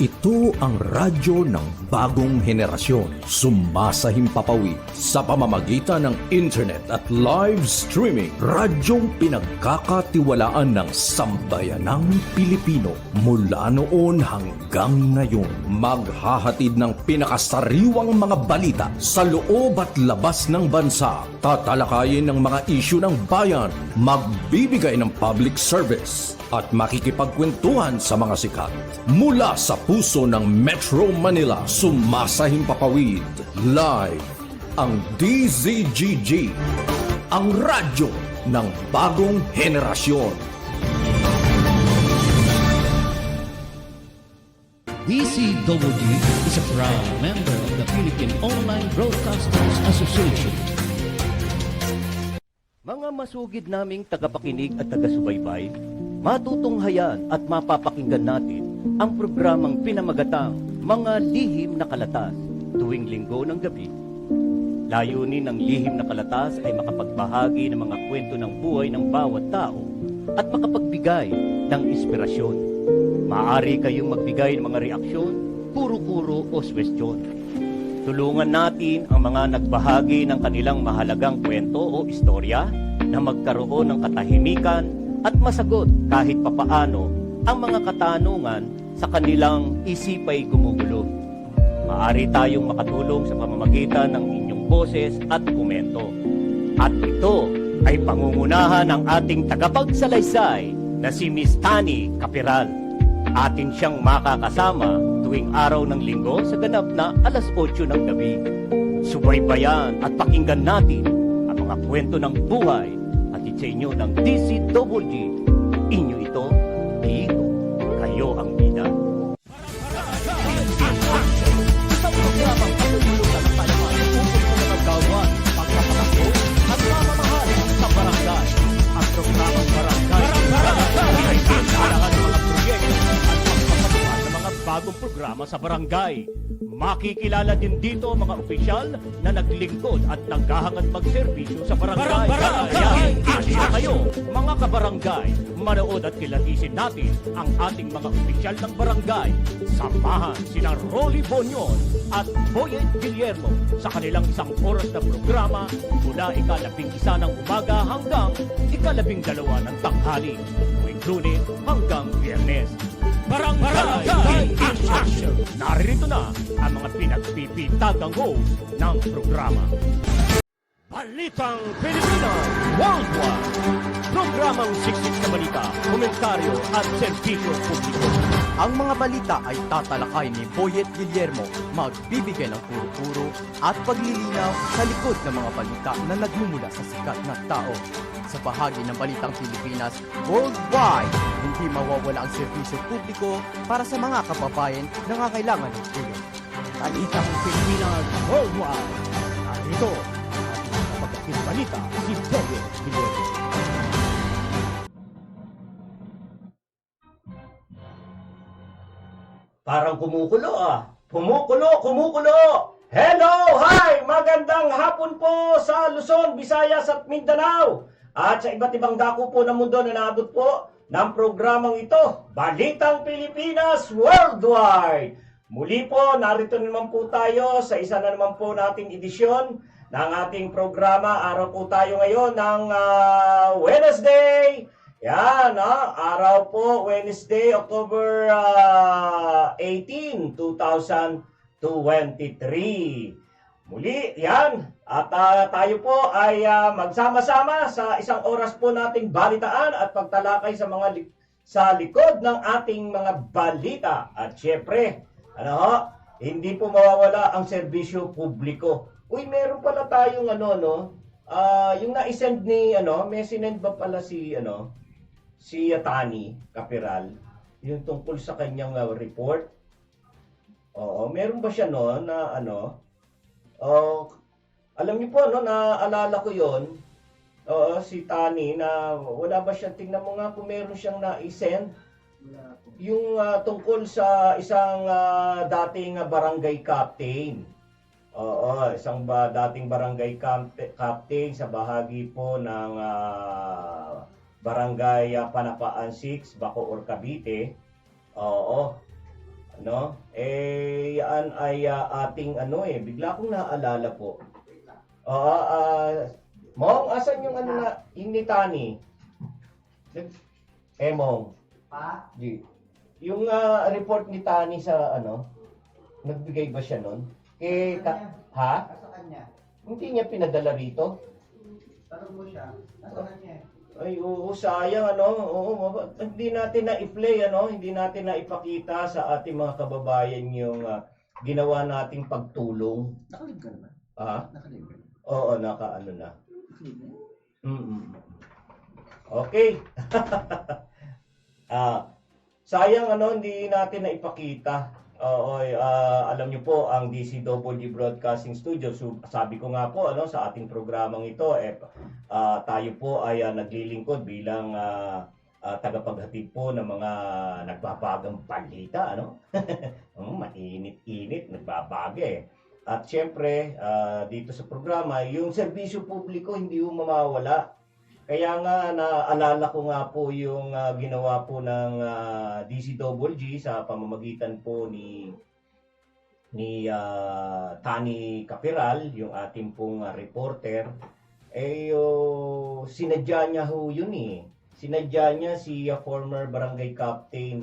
Ito ang radyo ng bagong henerasyon. Sumasahimpapawid sa pamamagitan ng internet at live streaming. Radyong pinagkakatiwalaan ng sambayanang Pilipino. Mula noon hanggang ngayon, maghahatid ng pinakasariwang mga balita sa loob at labas ng bansa. Tatalakayin ng mga isyu ng bayan. Magbibigay ng public service at makikipagkwentuhan sa mga sikat. Mula sa puso ng Metro Manila, sumasahimpapawid live ang DZGG, ang radyo ng bagong henerasyon. DZGG is a proud member of the Philippine Online Broadcasters Association. Mga masugid naming tagapakinig at taga-subaybay, matutunghayan at mapapakinggan natin ang programang pinamagatang Mga Lihim na Kalatas tuwing linggo ng gabi. Layunin ng Lihim na Kalatas ay makapagbahagi ng mga kwento ng buhay ng bawat tao at makapagbigay ng inspirasyon. Maaari kayong magbigay ng mga reaksyon, kuro-kuro o suwestyon. Tulungan natin ang mga nagbahagi ng kanilang mahalagang kwento o istorya na magkaroon ng katahimikan at masagot kahit papaano ang mga katanungan sa kanilang isipay gumugulo. Maaari tayong makatulong sa pamamagitan ng inyong boses at komento. At ito ay pangungunahan ng ating tagapagsalaysay na si Miss Tani Capiral. Atin siyang makakasama tuwing araw ng linggo sa ganap na 8:00 ng gabi. Subaybayan at pakinggan natin ang mga kwento ng buhay at sa inyo ng DZGG. Inyo ito, dito, kayo ang bida. Sa programang katutulutan ng palaman, ukol sa mga gawa, pagkakasyo at mamamahali sa barangay. Ang programang barangay ay kailangan ng mga proyekto at pagpapatuan ng mga bagong programa sa barangay. Makikilala din dito mga opisyal na naglingkod at naghahangad magserbisyo sa barangay. Kaya, asya kayo, mga kabarangay, manood at kilatisin natin ang ating mga opisyal ng barangay. Samahan sina Rolly Bonyon at Boyet Guillermo sa kanilang 1 oras na programa mula 11:00 ng umaga hanggang 12:00 ng tanghali. Tuwing Lunes hanggang Biyernes. Barangay in Action! Narito na ang mga pinagpipitagang host ng programa. Balitang Pilipinas Worldwide! Programang siksik na balita, komentaryo at serbisyo publiko. Ang mga balita ay tatalakay ni Boyet Guillermo, magbibigay ng puro-puro at paglilinaw sa likod ng mga balita na nagmumula sa sikat na tao. Sa bahagi ng Balitang Pilipinas Worldwide, hindi mawawala ang serbisyo publiko para sa mga kababayan na nangangailangan ng tulong. Balitang Pilipinas Worldwide. Narito ang kapagating balita si Boyet Guillermo. Parang kumukulo ah. Kumukulo! Hello! Hi! Magandang hapon po sa Luzon, Visayas at Mindanao. At sa iba't ibang dako po ng mundo na naabot po ng programang ito, Balitang Pilipinas Worldwide. Muli po, narito naman po tayo sa isa na naman po nating edisyon ng ating programa. Araw po tayo ngayon ng Wednesday. Yan, araw po, Wednesday, October 18, 2023. Muli, yan. At tayo po ay magsama-sama sa 1 oras po nating balitaan at pagtalakay sa mga sa likod ng ating mga balita. At syempre, hindi po mawawala ang serbisyo publiko. Uy, meron pala tayong yung na-send ni may sinend ba pala si Tani Capiral, yung tungkol sa kanyang report. Oo, meron ba siya na alam niyo po naalala ko 'yon. Si Tani na wala ba siyang, tingnan mo nga kung meron siyang na-send. Yung tungkol sa isang dating barangay captain. Oo, isang dating barangay captain sa bahagi po ng Barangay Panapaan 6, Bacoor, Cavite. Oo. No? Yan ay ating bigla kong naalala po. Mong, asan yung yung ni Tani? Mong. Pa? Yung report ni Tani sa nagbigay ba siya nun? Ha? Nasa kanya. Hindi niya pinadala rito? Tanong mo siya. Nasa kanya eh. Ay, oo, sayang, hindi natin na-i-play, hindi natin na-ipakita sa ating mga kababayan yung ginawa nating pagtulong. Nakalib ka naman. Nakalib ka. Oo, na. Nakalib na. Okay. Sayang, hindi natin naipakita. Alam niyo po, ang DCWG Broadcasting Studio, sabi ko nga po, sa ating programang ito, tayo po ay naglilingkod bilang tagapaghatid po ng mga nagbabagang balita, mainit-init, nagbabaga eh. At syempre, dito sa programa, yung serbisyo publiko hindi mo mawawala. Kaya nga, naalala ko nga po yung ginawa po ng DCWG sa pamamagitan po ni Tani Capiral, yung ating pong reporter. Sinadya niya ho yun eh. Sinadya niya si former barangay captain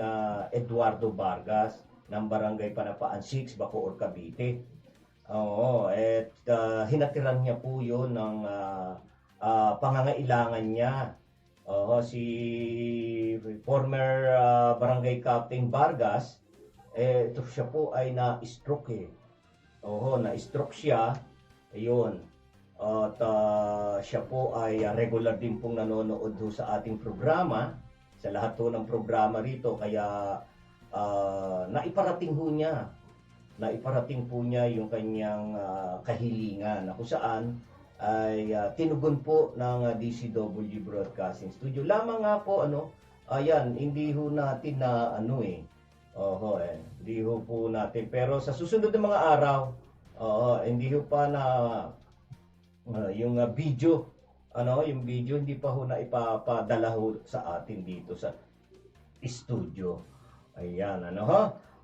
Eduardo Vargas ng barangay Panapaan 6, Bacoor, Cavite. Hinatiran niya po yun ng pangangailangan niya. Si former barangay captain Vargas, ito siya po ay na-stroke eh. Na-stroke siya. Ayun. At siya po ay regular din pong nanonood sa ating programa, sa lahat po ng programa rito, kaya naiparating po niya yung kanyang kahilingan na kung saan ay tinugon po ng DCWG Broadcasting Studio. Lamang nga po hindi ho natin na hindi ho po natin, pero sa susunod na mga araw hindi ho pa na yung video yung video hindi pa ho na ipapadala ho sa atin dito sa studio. Ayan,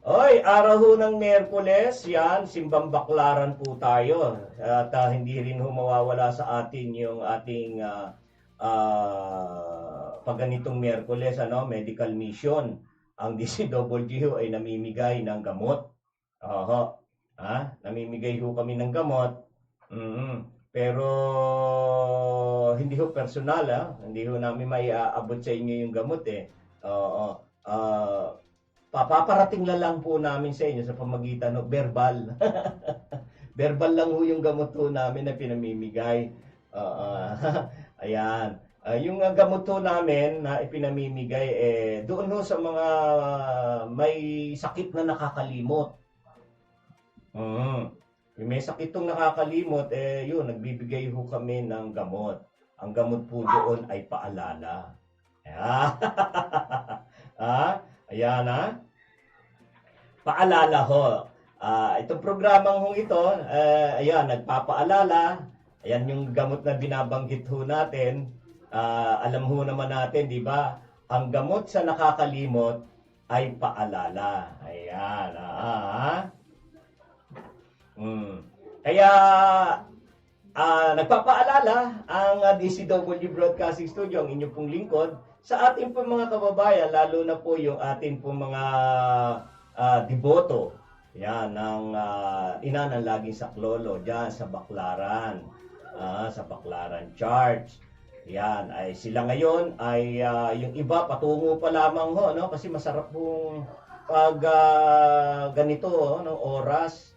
Oy, araw ho ng Miyerkules, yan, simbang baklaran po tayo. At hindi rin ho mawawala sa atin yung ating pagganitong Miyerkules, medical mission. Ang DCWG ho ay namimigay ng gamot. Namimigay ho kami ng gamot. Pero hindi ho personal, hindi ho namin may aabot sa inyo yung gamot eh. Papaparating lang po namin sa inyo sa pamagitan ng verbal. Verbal lang ho yung gamot ho namin na pinamimigay. Ayan. Yung gamot ho namin na ipinamimigay, doon ho sa mga may sakit na nakakalimot. Yung may sakit tong nakakalimot, yun, nagbibigay ho kami ng gamot. Ang gamot po doon ay paalala. Ayan Paalala ho. Itong programang ho ito, ayan, nagpapaalala. Ayan yung gamot na binabanggit ho natin. Alam ho naman natin, di ba? Ang gamot sa nakakalimot ay paalala. Ayan. Kaya, nagpapaalala ang DCWG Broadcasting Studio, ang inyong pong lingkod, sa ating pong mga kababayan, lalo na po yung ating pong mga deboto, yan, ng ina ng laging saklolo, dyan sa Baclaran, Church. Yan, ay sila ngayon ay yung iba patungo pa lamang ho, kasi masarap pong pag ganito, oras,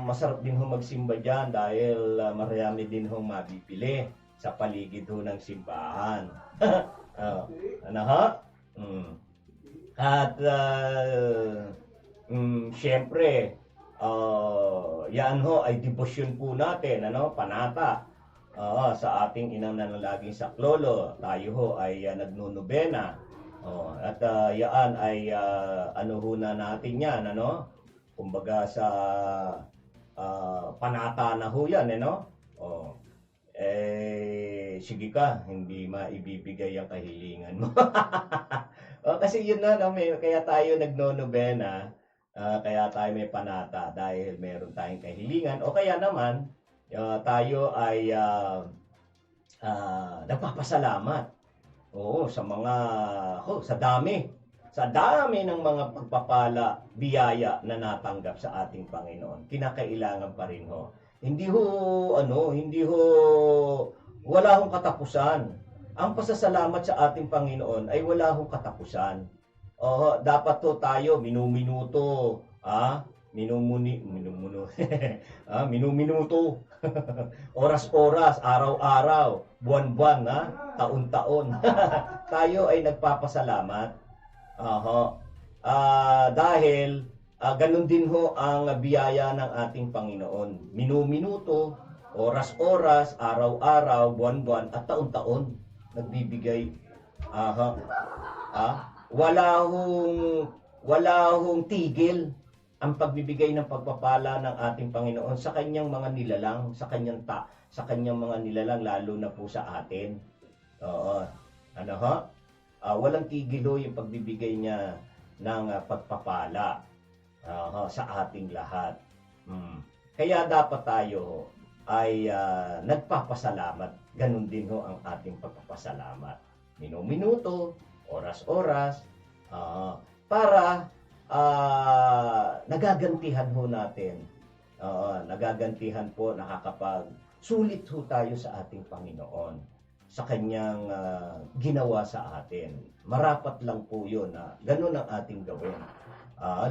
masarap din ho magsimba dyan dahil marami din ho mabibili sa paligid ho ng simbahan. At syempre, yan ho ay debosyon po natin, panata sa ating inang nanalaging saklolo. Tayo ho ay nagnunubena. At yan ay ho na natin yan, kumbaga sa panata na ho yan, sige ka, hindi maibibigay ang kahilingan mo. Kasi yun na, no, kaya tayo nagno-nobena, kaya tayo may panata dahil meron tayong kahilingan o kaya naman tayo ay nagpapasalamat. Oo, sa dami ng mga pagpapala, biyaya na natanggap sa ating Panginoon. Kinakailangan pa rin ho. Hindi ho, wala hong katapusan. Ang pasasalamat sa ating Panginoon ay wala hong katapusan. Dapat to tayo minuminuto, minuminuto, oras-oras, araw-araw, buwan-buwan, taon-taon. Tayo ay nagpapasalamat. Dahil ganun din ho ang biyaya ng ating Panginoon. Minuminuto, oras-oras, araw-araw, buwan-buwan, at taon-taon nagbibigay. Wala hong tigil ang pagbibigay ng pagpapala ng ating Panginoon sa kanyang mga nilalang, sa kanyang mga nilalang, lalo na po sa atin. Walang tigil ho yung pagbibigay niya ng pagpapala sa ating lahat. Kaya dapat tayo ay nagpapasalamat. Ganun din ho ang ating pagpapasalamat. Minuto, oras-oras, para nagagantihan ho natin. Nagagantihan po, nakakapag-sulit ho tayo sa ating Panginoon sa kanyang ginawa sa atin. Marapat lang po yun na ganun ang ating gawin.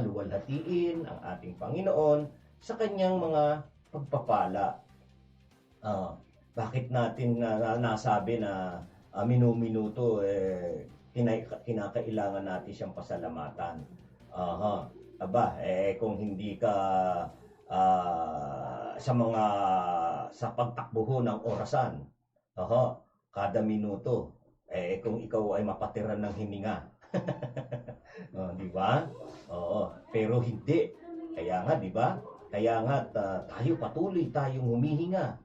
Luwalhatiin ang ating Panginoon sa kanyang mga pagpapala. Bakit natin nasabi na minuminuto, kinakailangan natin siyang pasalamatan? Kung hindi ka sa pagtakbo ng orasan, kada minuto, kung ikaw ay mapatiran ng hininga. Di ba? Pero hindi. Kaya nga, di ba? Kaya nga, tayo patuloy tayong humihinga.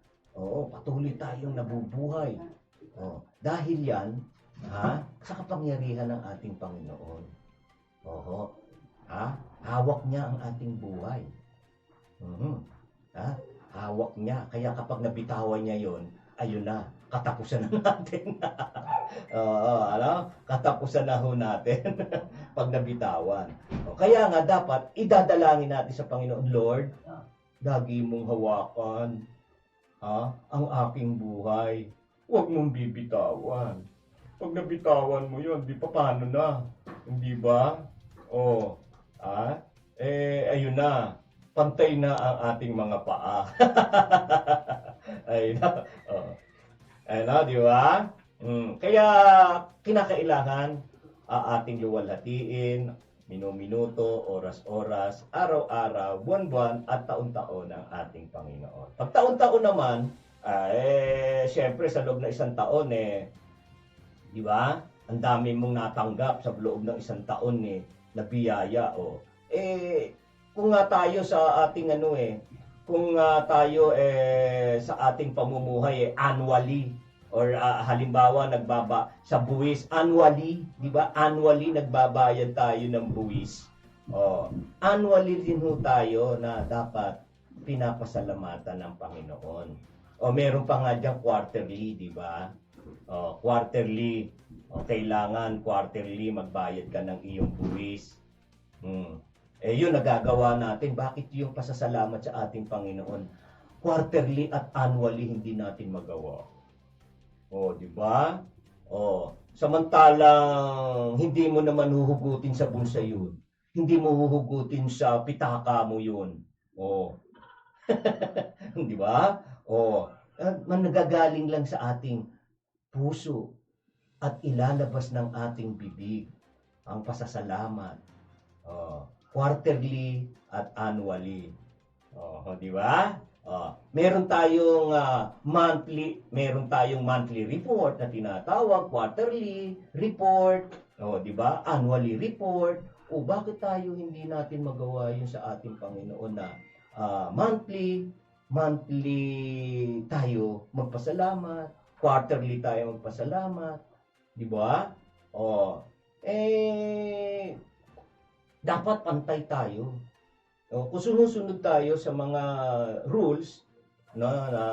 Patuloy tayong nabubuhay. Dahil yan, sa kapangyarihan ng ating Panginoon. Hawak niya ang ating buhay. Hawak niya. Kaya kapag nabitawan niya yon, ayun na, katapusan na natin. Katapusan na ho natin pag nabitawan. Kaya nga dapat idadalangin natin sa Panginoon, Lord, lagi mong hawakan ang aking buhay. Huwag mong bibitawan. Pag nabitawan mo yun, di pa paano na? Hindi ba? Ayun na. Pantay na ang ating mga paa. Ayun na. Di ba? Kaya kinakailangan ating luwalhatiin, minuminuto, oras-oras, araw-araw, buwan-buwan, at taon-taon ang ating Panginoon. Pag taon-taon naman, siyempre sa loob ng isang taon, di ba? Ang dami mong natanggap sa loob ng isang taon, na biyaya, kung nga tayo sa ating kung tayo sa ating pamumuhay annually, or halimbawa sa buwis annually, di ba? Annually nagbabayad tayo ng buwis. Annually din ho tayo na dapat pinapasalamatan ng Panginoon. Meron pa nga diyan quarterly, di ba? Quarterly. Kailangan quarterly magbayad ka ng iyong buwis. Yun nagagawa natin. Bakit yung pasasalamat sa ating Panginoon quarterly at annually hindi natin magawa? Di ba? Samantalang hindi mo naman huhugutin sa bulsa yun. Hindi mo huhugutin sa pitaka mo yun. Di ba? Nagagaling lang sa ating puso at ilalabas ng ating bibig ang pasasalamat. Quarterly at annually. Di ba? Meron tayong monthly report na tinatawag, quarterly report, di ba? Annually report. Bakit tayo hindi natin magawa yun sa ating Panginoon na monthly tayo magpasalamat, quarterly tayo magpasalamat, di ba? O, dapat pantay tayo. O, kung sumusunod tayo sa mga rules, no, na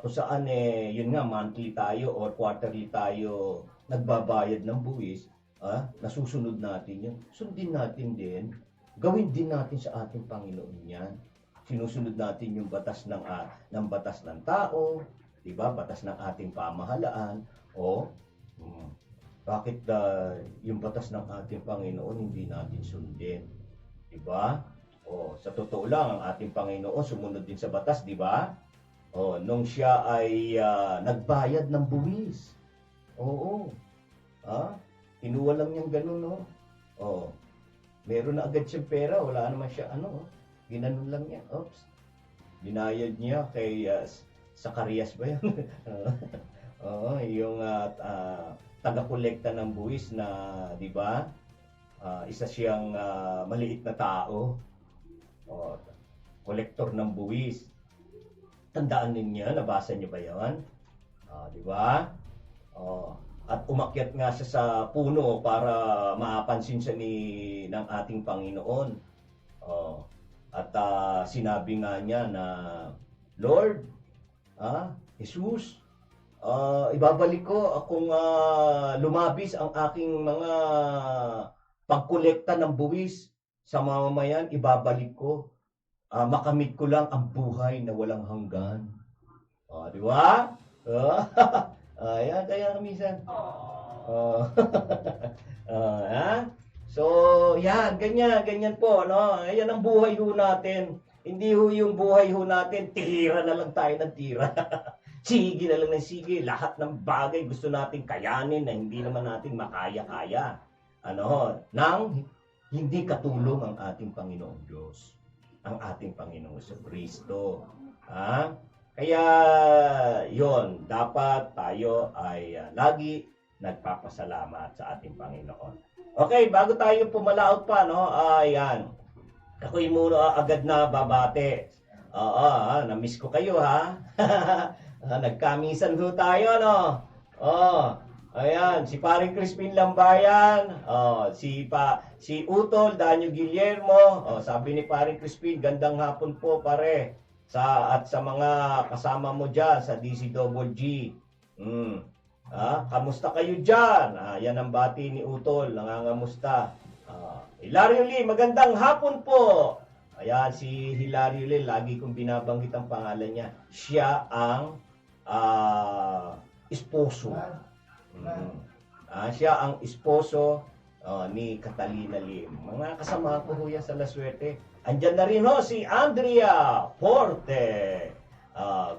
kung saan yun nga, monthly tayo or quarterly tayo nagbabayad ng buwis, nasusunod natin yun. Sundin natin din, gawin din natin sa ating Panginoon yan. Sinusunod natin yung batas ng batas ng tao, di ba? Batas ng ating pamahalaan. O, bakit yung batas ng ating Panginoon hindi natin sundin? Di ba? O, sa totoo lang, ang ating Panginoon sumunod din sa batas, di ba? O, nung siya ay nagbayad ng buwis. Oo. Kinuha lang niyang ganun, no? O, meron na agad siyang pera, wala naman siya, ginanon lang niya. Oops. Binayad niya kay Zacarias ba yun? Oo, yung taga-kolekta ng buwis na, di ba? Isa siyang maliit na tao. Kolektor ng buwis. Tandaan ninyo, nabasa niyo ba yan? Di ba? At umakyat nga siya sa puno para mapansin siya ng ating Panginoon. At sinabi nga niya na, Lord, Jesus, ibabalik ko akong lumabis ang aking mga pagkolekta ng buwis sa mamamayan, ibabalik ko. Makamit ko lang ang buhay na walang hanggan. Di ba? Yan, kaya minsan. So, yan, ganyan po, no? Yan ang buhay ho natin. Hindi ho yung buhay ho natin, tira na lang tayo ng tira. Sige na lang ng sige. Lahat ng bagay gusto natin kayanin na hindi naman natin makaya-kaya. Nang hindi katulong ang ating Panginoong Diyos. Ang ating Panginoong Kristo. Kaya, yon, dapat tayo ay lagi nagpapasalamat sa ating Panginoon. Okay, bago tayo pumalaot pa, no? Ayan. Ako'y muna agad na babate. Na-miss ko kayo, ha? Nagkamisan ho tayo, no? Ayan, si Paring Crispin Lambayan, si Utol, Danyo Guillermo, sabi ni Paring Crispin, gandang hapon po pare, at sa mga kasama mo dyan sa DCWG. Kamusta kayo dyan? Yan ang bati ni Utol, nangangamusta. Hilario Lee, magandang hapon po. Ayan, si Hilario Lee, lagi kong binabanggit ang pangalan niya. Siya ang esposo. Siya ang esposo ni Catalina Lim. Mga kasama ko ho yan sa La Suerte. Andyan na rin ho si Andrea Forte.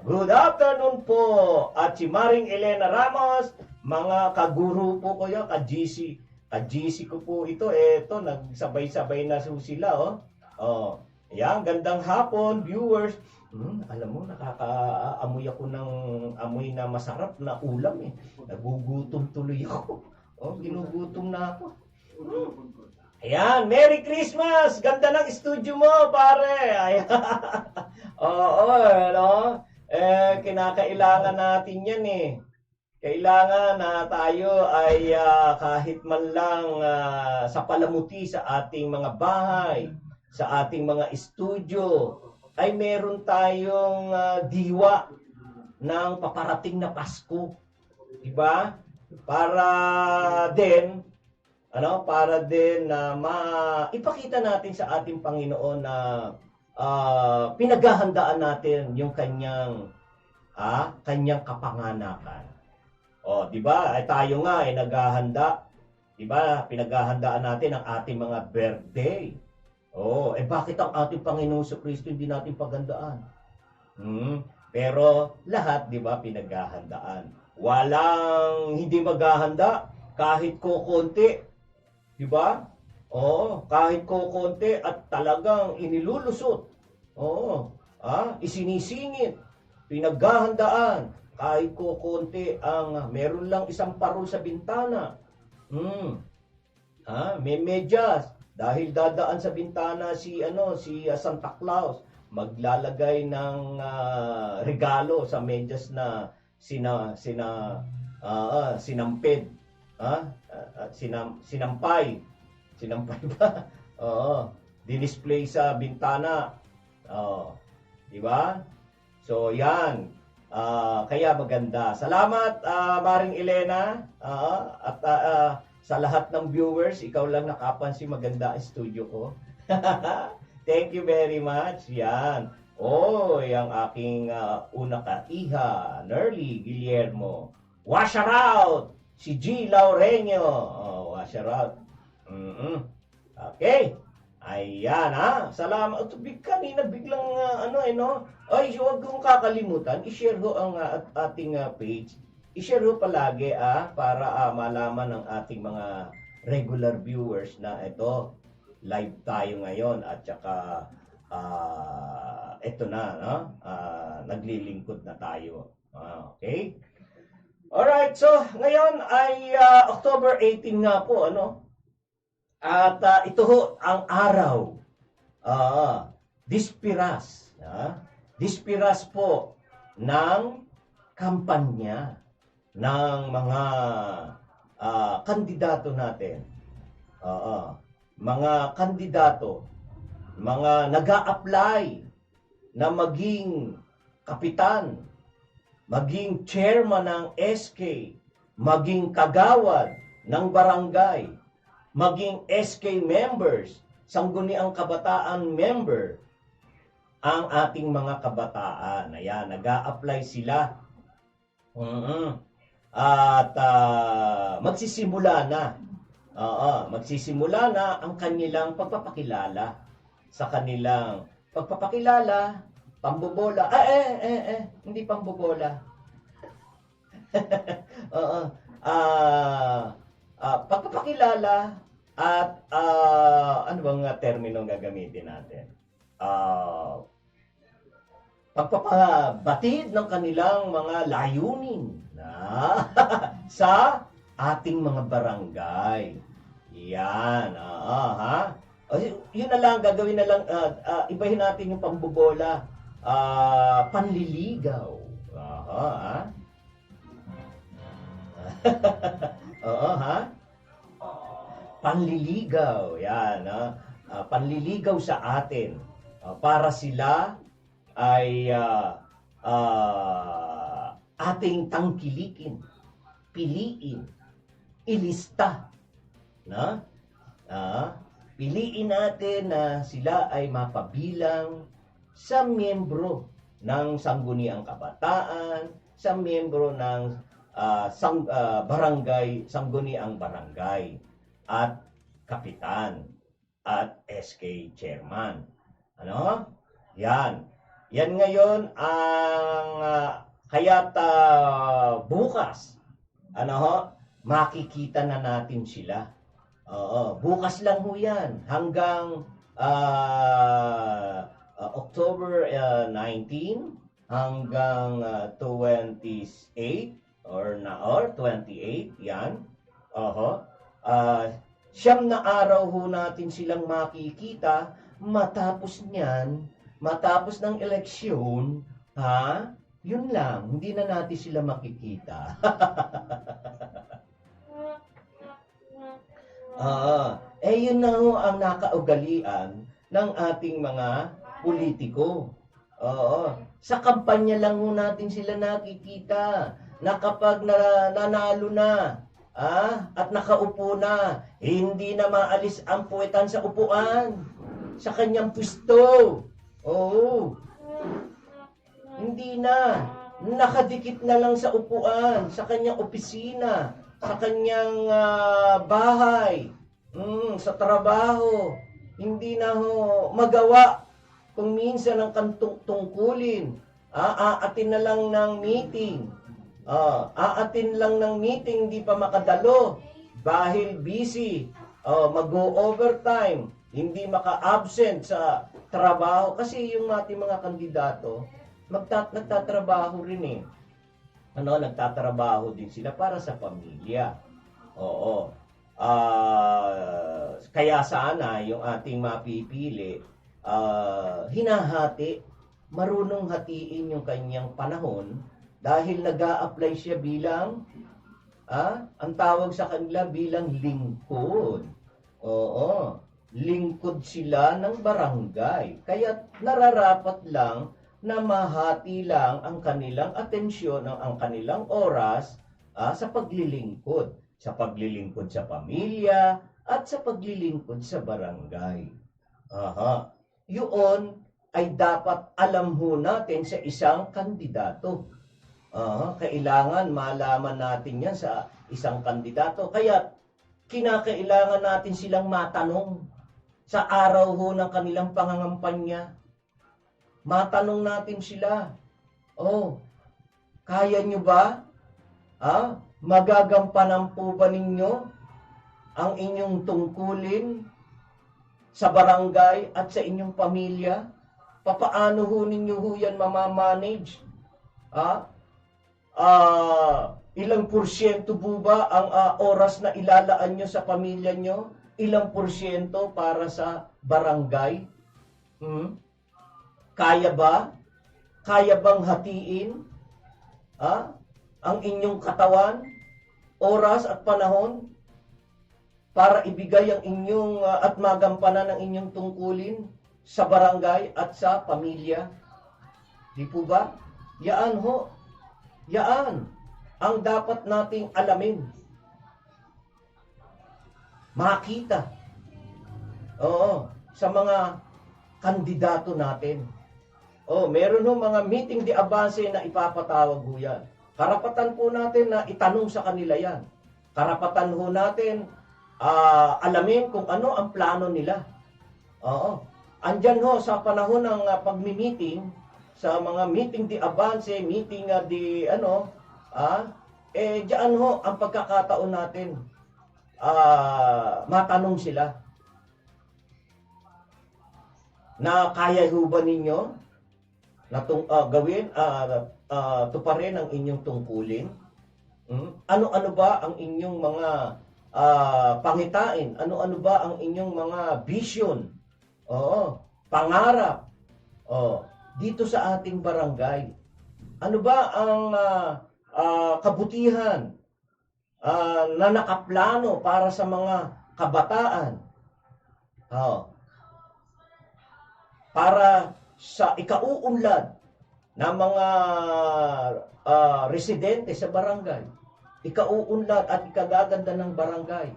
Good afternoon po. At si Maring Elena Ramos, mga kaguru po ko yan, ka-GC. Ka-GC ko po ito. Eto, nagsabay-sabay na sila. Yan, gandang hapon, viewers. Alam mo, nakakaamoy ako ng amoy na masarap na ulam eh. Nagugutom tuloy ako. Ginugutom na ako. Ayan, Merry Christmas! Ganda ng studio mo, pare! Ayan. Kinakailangan natin yan eh. Kailangan na tayo ay kahit man lang sa palamuti sa ating mga bahay, sa ating mga studio, ay meron tayong diwa ng paparating na Pasko. Diba? Para din na ipakita natin sa ating Panginoon na pinaghahandaan natin yung kanyang kapanganakan. Diba? Ay tayo nga ay naghahanda. Diba? Pinaghahandaan natin ang ating mga birthday. Bakit ang ating Panginoong Kristo hindi natin paghandaan? Pero lahat, di ba, pinaghahandaan. Walang hindi maghahanda kahit kukunti. Di ba? Kahit kukunti at talagang inilulusot. Isinisingit. Pinaghahandaan. Kahit kukunti ang meron lang isang parol sa bintana. May medyas. Dahil dadaan sa bintana si Santa Claus, maglalagay ng regalo sa medyas na sinampid, sinampay ba? Oo, dinisplay sa bintana. Di ba? So yan. Kaya maganda. Salamat Maring Elena, at sa lahat ng viewers, ikaw lang nakapansin maganda ang studio ko. Thank you very much. Yan. Yung aking una ka-iha, Nerly Guillermo. Wash her out! Si G. Laureño. Wash her out. Okay. Ayan Salamat. Kanina biglang Ay, huwag kong kakalimutan. I-share ho ang ating page. I-share ho palagi para malaman ng ating mga regular viewers na ito live tayo ngayon at saka ito na naglilingkod na tayo. Okay? Alright, so ngayon ay October 18 nga po at ito ho ang araw dispiras dispiras po ng kampanya ng mga kandidato natin. Mga kandidato, mga nag-a-apply na maging kapitan, maging chairman ng SK, maging kagawad ng barangay, maging SK members, Sangguniang Kabataan member, ang ating mga kabataan. Ayan, nag-a-apply sila. At magsisimula na ang kanilang pagpapakilala sa kanilang pagpapakilala, pambobola. Hindi pambobola. Pagpapakilala at ano bang termino gagamitin natin? Pagpapabatid ng kanilang mga layunin sa ating mga barangay. Yan. Yun na lang, gagawin na lang, ibahin natin yung pambobola, panliligaw. Panliligaw. Yan. Panliligaw sa atin. Para sila ay ating tangkilikin, piliin, ilista. Piliin natin na sila ay mapabilang sa miyembro ng Sangguniang Kabataan, sa miyembro ng barangay, Sangguniang Barangay, at kapitan, at SK chairman. Yan. Yan ngayon ang kaya't bukas makikita na natin sila. Bukas lang ho yan hanggang October 19 hanggang 28 or 28 yan. Siyam na araw ho natin silang makikita. Matapos niyan, matapos ng eleksyon, yun lang, hindi na natin sila makikita. Yun na ho ang nakaugalian ng ating mga politiko. Sa kampanya lang ho natin sila nakikita na kapag nanalo na, at nakaupo na, hindi na maalis ang puwetan sa upuan, sa kanyang pwesto. Hindi na. Nakadikit na lang sa upuan, sa kanyang opisina, sa kanyang bahay, sa trabaho. Hindi na ho magawa kung minsan ang tungkulin. Aatin na lang ng meeting. Aatin lang ng meeting, hindi pa makadalo. Dahil busy. Mag-overtime. Hindi maka-absent sa trabaho. Kasi yung ating mga kandidato, nagtatrabaho rin nagtatrabaho din sila para sa pamilya. Kaya sana yung ating mapipili, hinahati, marunong hatiin yung kanyang panahon Dahil nag-a-apply siya bilang, ang tawag sa kanila bilang lingkod. Oo, lingkod sila ng barangay. Kaya nararapat lang na mahati lang ang kanilang atensyon, ang kanilang oras sa paglilingkod. Sa paglilingkod sa pamilya at sa paglilingkod sa barangay. Yun ay dapat alam ho natin sa isang kandidato. Kailangan malaman natin yan sa isang kandidato. Kaya kinakailangan natin silang matanong sa araw ho ng kanilang pangangampanya. Matanong natin sila, kaya nyo ba? Magagampanan po ba ninyo ang inyong tungkulin sa barangay at sa inyong pamilya? Papaano ho ninyo ho yan mamamanage? Ilang porsyento po ba ang oras na ilalaan nyo sa pamilya nyo? Ilang porsyento para sa barangay? Kaya ba? Kaya bang hatiin ang inyong katawan, oras at panahon para ibigay ang inyong at magampanan ang inyong tungkulin sa barangay at sa pamilya? Di po ba? Yaan ho. Yaan ang dapat nating alamin. Makita. Sa mga kandidato natin. Meron ho mga meeting de avance na ipapatawag ho yan. Karapatan po natin na itanong sa kanila yan. Karapatan ho natin alamin kung ano ang plano nila. Andyan ho sa panahon ng pagmi-meeting, sa mga meeting de avance, meeting diyan ho ang pagkakataon natin matanong sila na kaya ho ba ninyo na gawin, tuparin ang inyong tungkulin? Ano-ano ba ang inyong mga pangitain? Ano-ano ba ang inyong mga vision? Pangarap. Dito sa ating barangay. Ano ba ang kabutihan na nakaplano para sa mga kabataan? Para sa ikauunlad ng mga residente sa barangay, ikauunlad at ikagaganda ng barangay.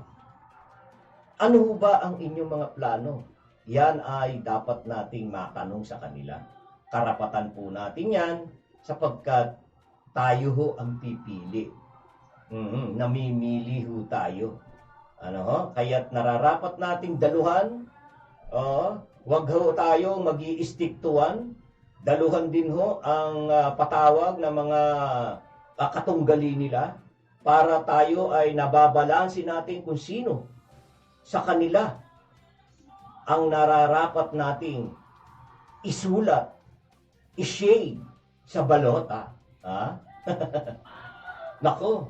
Ano ba ang inyong mga plano? Yan ay dapat nating matanong sa kanila. Karapatan po natin yan sapagkat tayo ho ang pipili. Namimili ho tayo. Kaya't nararapat nating daluhan. Wag ho tayo mag-i-stick to one. Daluhan din ho ang patawag ng mga katunggali nila para tayo ay nababalansin natin kung sino sa kanila ang nararapat nating isulat, i-shade sa balota. Nako,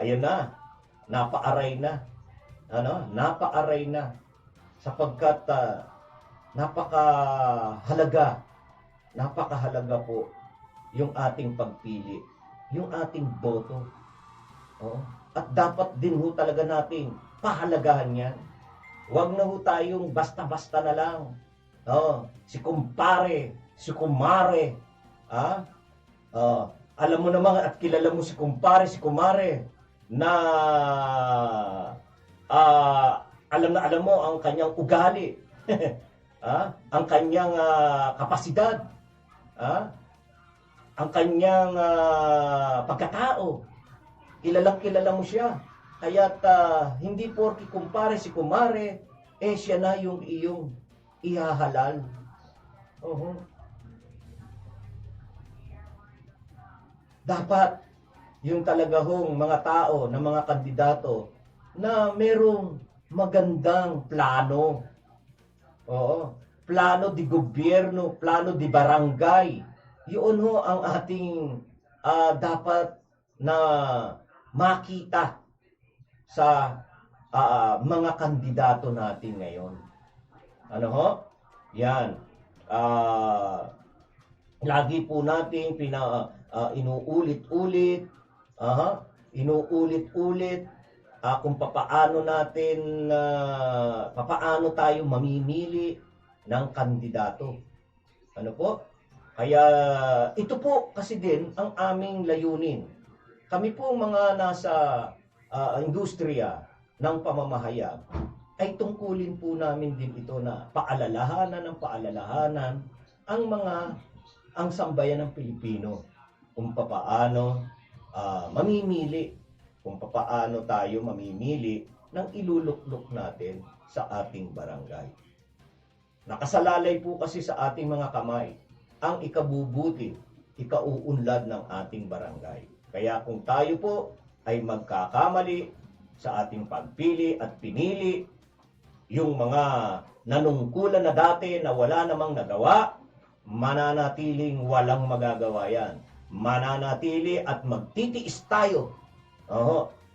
ayun na. Napaaray na. Napaaray na. Sapagkat napakahalaga po yung ating pagpili, yung ating boto. At dapat din ho talaga natin pahalagahan yan. Huwag na ho tayong basta-basta na lang. Si kumpare, si kumare. Alam mo naman at kilala mo si kumpare, si kumare na alam mo ang kanyang ugali. Ang kanyang kapasidad, ang kanyang pagkatao. Kilala mo siya. Kaya't hindi porki kumpare si kumare, siya na yung iyong ihahalal. Dapat yung talaga hong mga tao, na mga kandidato na merong magandang plano. Plano di gobyerno, plano di barangay. Yun ho ang ating dapat na makita sa mga kandidato natin ngayon. Yan. Lagi po nating inuulit-ulit, inuulit-ulit kung papaano tayo mamimili ng kandidato. Ano po? Kaya ito po kasi din ang aming layunin. Kami po mga nasa industriya ng pamamahayag ay tungkulin po namin din ito na paalalahanan ang sambayan ng Pilipino kung papaano mamimili, kung papaano tayo mamimili ng iluluklok natin sa ating barangay. Nakasalalay po kasi sa ating mga kamay ang ikabubuti, ikauunlad ng ating barangay. Kaya kung tayo po ay magkakamali sa ating pagpili at pinili yung mga nanungkulan na dati na wala namang nagawa, mananatiling walang magagawa yan. Mananatili at magtitiis tayo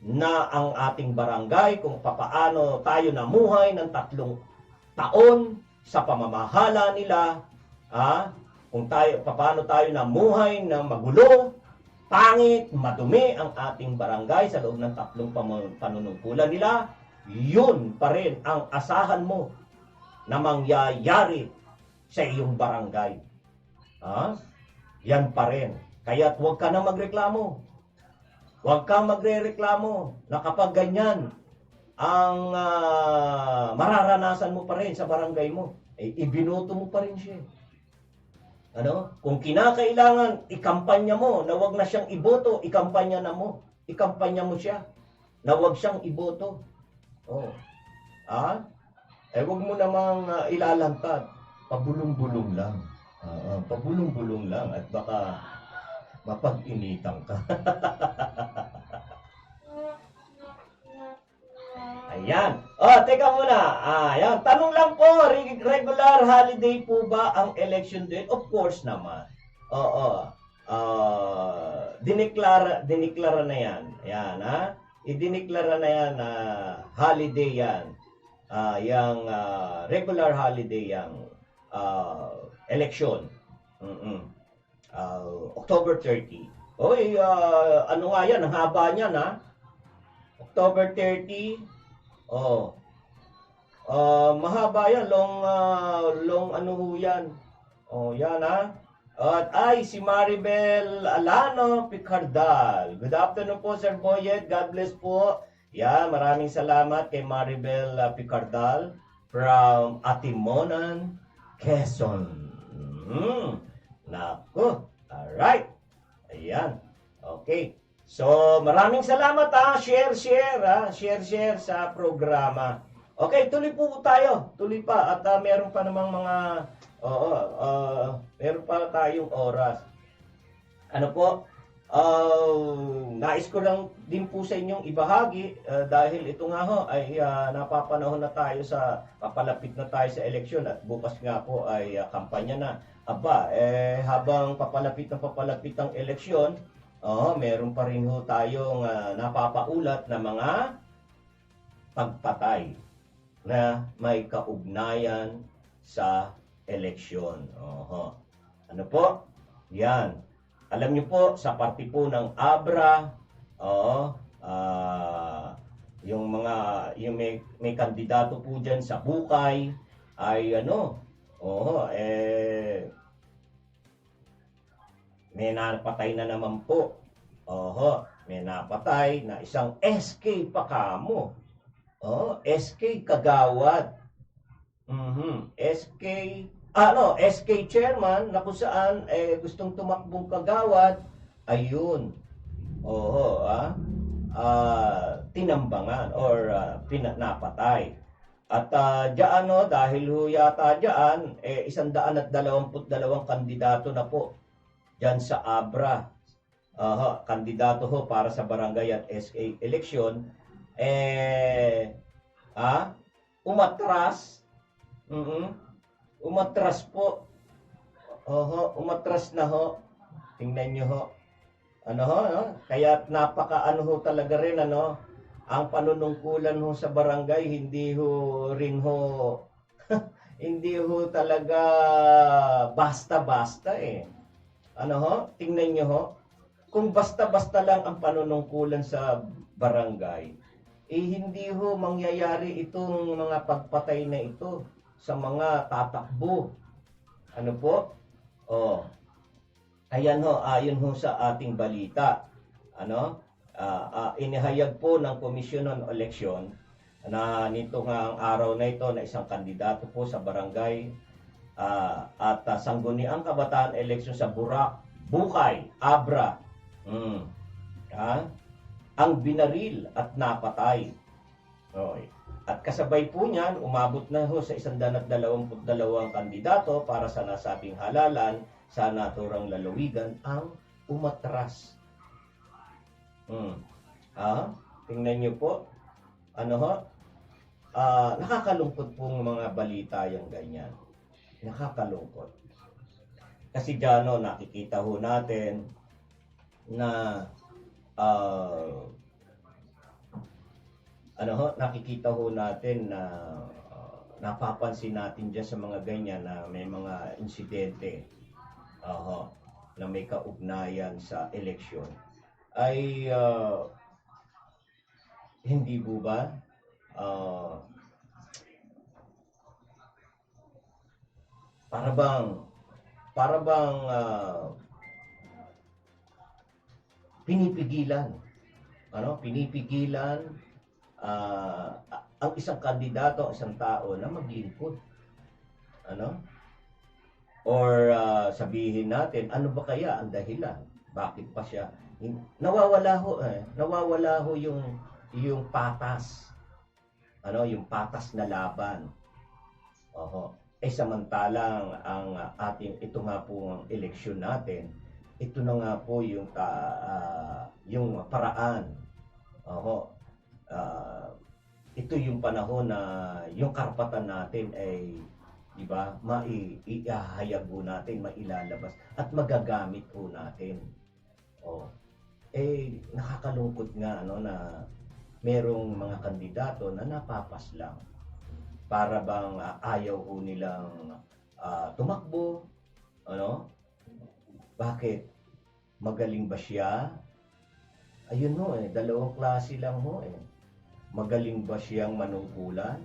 na ang ating barangay kung papaano tayo namuhay ng 3 taon sa pamamahala nila, kung papaano tayo namuhay na magulo, pangit, madumi ang ating barangay sa loob ng 3 panunungkulan nila, yun pa rin ang asahan mo na mangyayari sa iyong barangay. Yan pa rin. Kaya't huwag ka na magreklamo. Huwag kang magrereklamo na kapag ganyan ang mararanasan mo pa rin sa barangay mo, ibinoto mo pa rin siya. Kung kinakailangan, ikampanya mo na huwag na siyang iboto, ikampanya mo siya na huwag siyang iboto. Huwag mo namang ilalantad. Pabulong-bulong lang. Pabulong-bulong lang at baka mapag-initan ka. Ayan. Teka muna. Ayan. Tanong lang po, regular holiday po ba ang election date? Of course naman. Dineklara na yan. Ayan, idineklara na yan na holiday yan. Yang regular holiday yang election. October 30. Ano nga yan? Ang haba niyan, October 30. Mahaba yan. Long ano ho yan. Yan, At si Maribel Alano Picardal. Good afternoon po, Sir Boyet. God bless po. Maraming salamat kay Maribel Picardal from Atimonan, Quezon. Naku. Alright. Ayan. Okay. So, maraming salamat Share sa programa. Okay, tuloy po tayo. Tuloy pa. At meron pa namang mga meron pa tayong oras. Ano po? Nais ko lang din po sa inyong ibahagi dahil ito nga ho ay napapanahon na tayo papalapit na tayo sa eleksyon at bukas nga po ay kampanya na. Habang papalapit ang eleksyon, meron pa rin ho tayong napapaulat na mga pagpatay na may kaugnayan sa eleksyon. Ano po? Yan. Alam niyo po, sa party po ng Abra, yung may kandidato po dyan sa Bukay, ay may napatay na naman po. May napatay na isang SK pa kamo. SK Kagawad. SK chairman na kung saan gustong tumakbong kagawad, ayun. Tinambangan or napatay. At dahil ho yata diyan 122 kandidato na po diyan sa Abra. Kandidato ho para sa barangay at SK election umatras. Umatras po. Umatras na ho. Tingnan nyo ho. Kaya napaka talaga rin ang panunungkulan ho sa barangay, hindi ho hindi ho talaga basta-basta Tingnan nyo ho. kung basta-basta lang ang panunungkulan sa barangay, hindi ho mangyayari itong mga pagpatay na ito sa mga tatakbo. Ano po? Oh. Ayan ho, ayon ho sa ating balita. Ano? Inihayag po ng Komisyon on Election na nito nga ang araw na ito na isang kandidato po sa barangay at sangguniang kabataan election sa Burak, Bukay, Abra. Ang binaril at napatay. Okay. At kasabay po niyan, umabot na ho sa 122 kandidato para sa nasabing halalan sa naturang lalawigan ang umatras. Tingnan niyo po. Ano ho? Nakakalungkot pong mga balita yung ganyan. Nakakalungkot. Kasi dyan, nakikita ho natin na nakikita ho natin na napapansin natin dyan sa mga ganyan na may mga insidente na may kaugnayan sa eleksyon ay hindi po ba para bang pinipigilan ang isang kandidato, isang tao na maglingkod. Or sabihin natin, ano ba kaya ang dahilan? Bakit pa siya? Nawawala ho yung patas. Yung patas na laban. Samantalang ang ito nga po ang eleksyon natin, ito na nga po yung paraan. Ito yung panahon na yung karapatan natin ay, di ba, maihahayag ho natin, mailalabas at magagamit ho natin. Nakakalungkot nga na merong mga kandidato na napapas lang. Para bang ayaw ho nilang tumakbo. Bakit? Magaling ba siya? Ayun ho dalawang klase lang ho Magaling ba siyang manungkulan?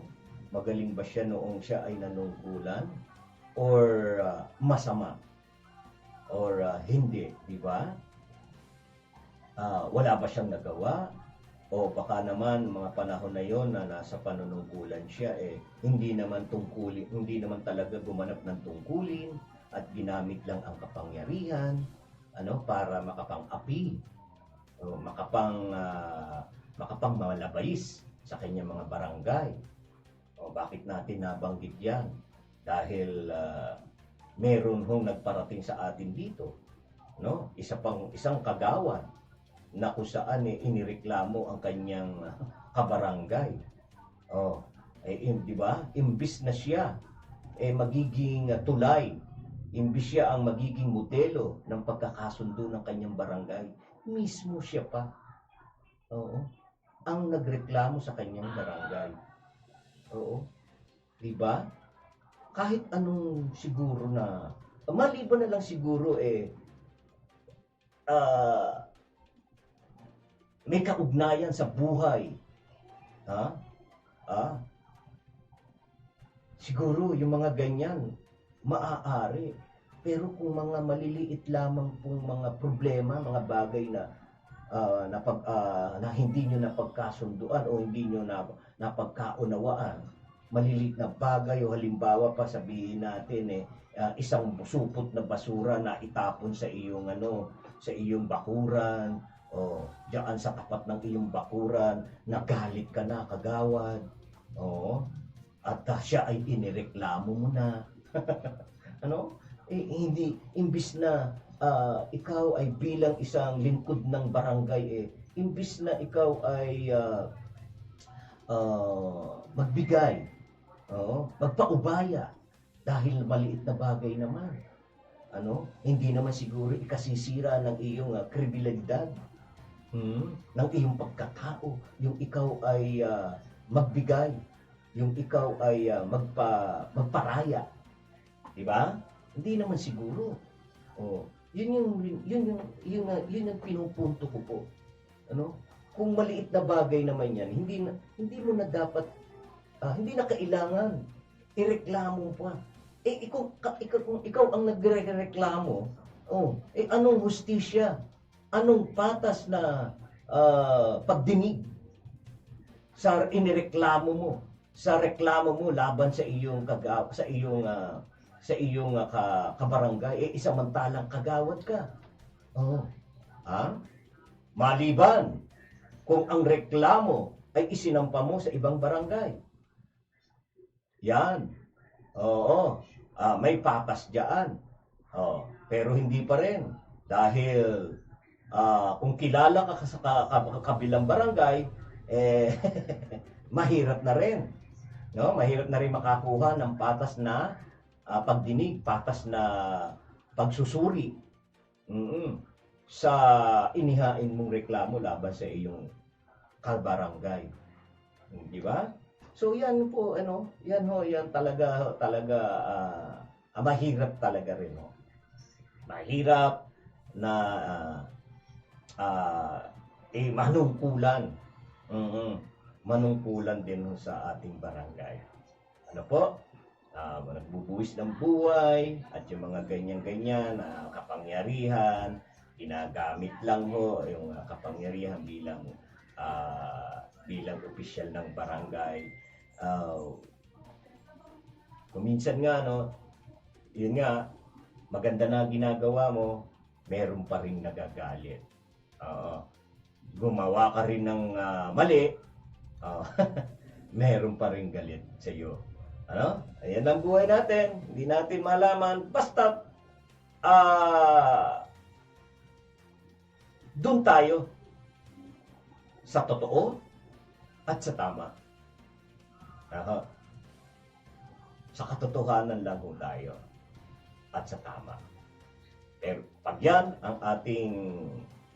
Magaling ba siya noong siya ay nanungkulan? Or masama? Or hindi, di ba? Wala ba siyang nagawa? O baka naman mga panahon na yon na nasa panunungkulan siya hindi naman talaga gumanap ng tungkulin at ginamit lang ang kapangyarihan para makapang-api o makapang malabais sa kanyang mga barangay. Bakit natin nabanggit yan? Dahil meron hong nagparating sa atin dito, isang kagawan na kung saan inireklamo ang kanyang kabarangay. Di ba? Imbis na siya magiging tulay, imbis siya ang magiging modelo ng pagkakasundo ng kanyang barangay, mismo siya pa ang nagreklamo sa kanyang barangay. Di ba? Kahit anong siguro na maliban na lang siguro may kaugnayan sa buhay. Siguro yung mga ganyan maaari. Pero kung mga maliliit lamang pong mga problema, mga bagay na hindi nyo napagkasunduan o hindi nyo napagkaunawaan, maliliit na bagay o halimbawa pa sabihin natin isang supot na basura na itapon sa iyong sa iyong bakuran o diyan sa tapat ng iyong bakuran, nagalit ka na kagawad at siya ay inireklamo mo na hindi imbis na ikaw ay bilang isang lingkod ng barangay imbis na ikaw ay magbigay magpaubaya dahil maliit na bagay naman hindi naman siguro ikasisira ng iyong kredibilidad ng iyong pagkatao yung ikaw ay magbigay yung ikaw ay magparaya, di ba? Hindi naman siguro Yun yung pinupunto ko po. Ano? Kung maliit na bagay naman yan, hindi mo na dapat, hindi na kailangan ireklamo pa. Kung ikaw ang nagrereklamo, anong hustisya? Anong patas na pagdinig sa inireklamo mo? Sa reklamo mo laban sa iyong kabarangay, isamantalang kagawad ka. Maliban kung ang reklamo ay isinampa mo sa ibang barangay. Yan. May patas diyan. Pero hindi pa rin. Dahil kung kilala ka sa kabilang barangay, mahirap na rin. No? Mahirap na rin makakuha ng patas na pagdinig, patas na pagsusuri sa inihain mong reklamo laban sa iyong kabarangay. Di ba? So yan po, yan talaga mahirap talaga rin. Mahirap na manungkulan. Manungkulan din sa ating barangay. Ano po? Nagbubuwis ng buhay at yung mga ganyan-ganyan na kapangyarihan, ginagamit lang yung kapangyarihan bilang opisyal ng barangay. Kuminsan nga, yun nga, maganda na ginagawa mo, meron pa rin nagagalit. Gumawa ka rin ng mali, meron pa rin galit sa iyo. Ayan ang buhay natin. Hindi natin malaman. Basta, doon tayo sa totoo at sa tama. Sa katotohanan lang ho tayo at sa tama. Pero pag yan ang ating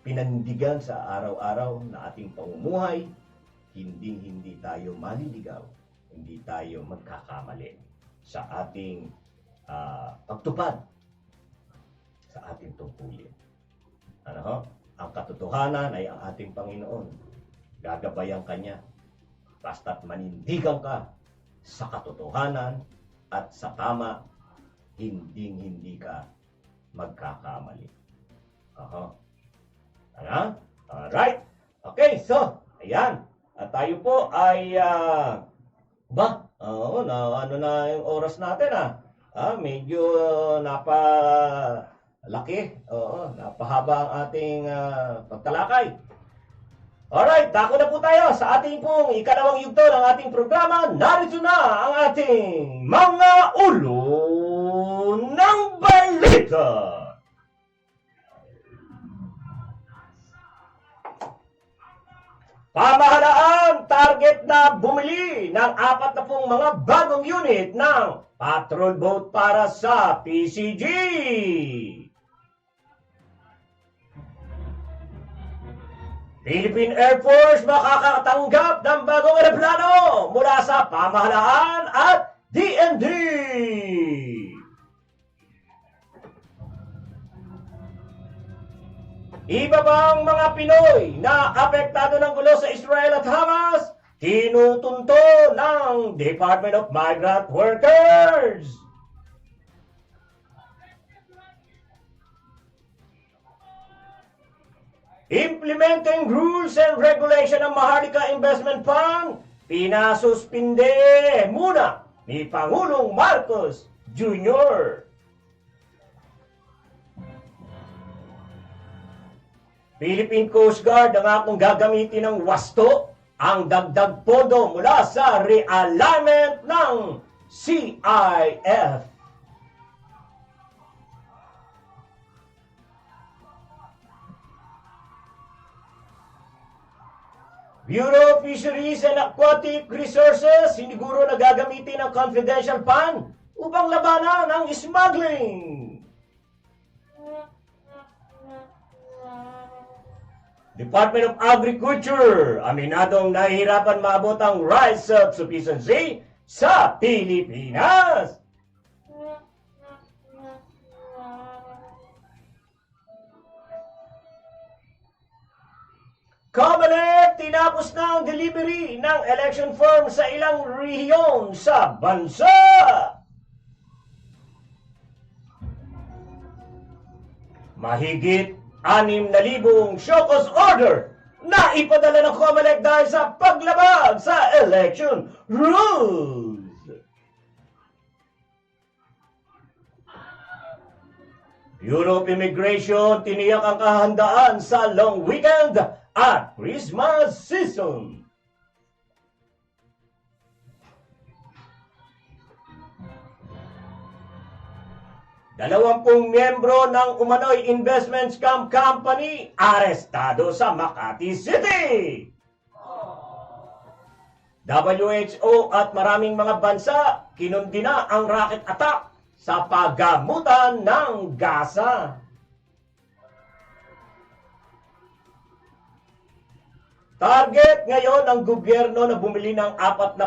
pinandigan sa araw-araw na ating pamumuhay, hindi tayo maliligaw, hindi tayo magkakamali sa ating pagtupad sa ating tungkulin. Ang katotohanan ay ang ating Panginoon. Gagabayan Kanya. Basta't manindigan ka sa katotohanan at sa tama, hindi ka magkakamali. Alright. Okay, so, ayan. At tayo po ay, ano na yung oras natin medyo napalaki. Napahaba ang ating pagtalakay. Alright, dako na po tayo sa ating pong ikalawang yugto ng ating programa. Narito na ang ating mga ulo ng balita. Pamahalaan target na bumili ng 40 mga bagong unit ng patrol boat para sa PCG. Philippine Air Force makakatanggap ng bagong eroplano mula sa pamahalaan at DND. Iba bang mga Pinoy na apektado ng gulo sa Israel at Hamas, tinutunto ng Department of Migrant Workers. Implementing rules and regulation ng Maharlika Investment Fund, pinasuspinde muna ni Pangulong Marcos Jr. Philippine Coast Guard ang akong gagamitin ng wasto ang dagdag pondo mula sa realignment ng CIF. Bureau of Fisheries and Aquatic Resources siniguro na gagamitin ang confidential fund upang labanan ang smuggling. Department of Agriculture, aminadong nahihirapan maabot ang rice self-sufficiency sa Pilipinas. Comelec, tinapos na ang delivery ng election form sa ilang rehiyon sa bansa. Mahigit 6,000 show cause order na ipadala ng Comelec dahil sa paglabag sa election rules. Bureau of Immigration tiniyak ang kahandaan sa long weekend at Christmas season. Dalawampung miyembro ng umano'y investment scam company arestado sa Makati City. WHO at maraming mga bansa kinundi na ang rocket attack sa paggamutan ng Gaza. Target ngayon ng gobyerno na bumili ng 40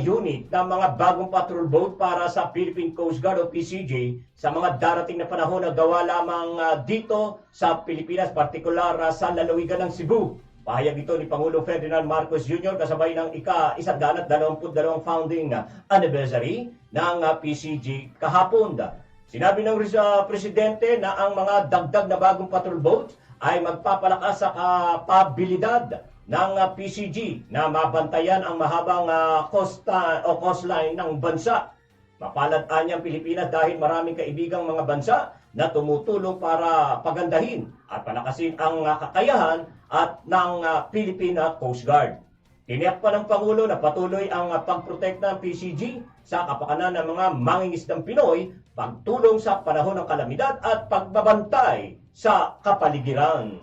unit ng mga bagong patrol boat para sa Philippine Coast Guard o PCG sa mga darating na panahon na gawa lamang dito sa Pilipinas, partikular sa lalawigan ng Cebu. Pahayag ito ni Pangulong Ferdinand Marcos Jr. kasabay ng ika-122 founding anniversary ng PCG kahapon. Sinabi ng Presidente na ang mga dagdag na bagong patrol boats ay magpapalakas sa kapabilidad ng PCG na mabantayan ang mahabang coastline ng bansa. Mapalad ang Pilipinas dahil maraming kaibigang mga bansa na tumutulong para pagandahin at palakasin ang kakayahan at ng Philippine Coast Guard. Tiniyak pa ng Pangulo na patuloy ang pagprotekta ng PCG sa kapakanan ng mga mangingisdang Pinoy, pagtulong sa panahon ng kalamidad at pagbabantay sa kapaligiran.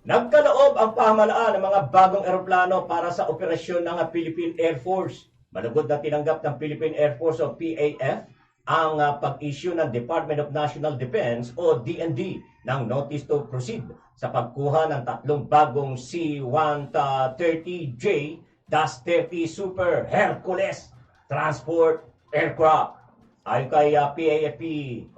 Nagkaloob ang pamahalaan ng mga bagong eroplano para sa operasyon ng Philippine Air Force. Malugod na tinanggap ng Philippine Air Force o PAF ang pag-issue ng Department of National Defense o DND ng notice to proceed sa pagkuha ng 3 bagong C-130J-30 Super Hercules Transport Aircraft. Ayon kay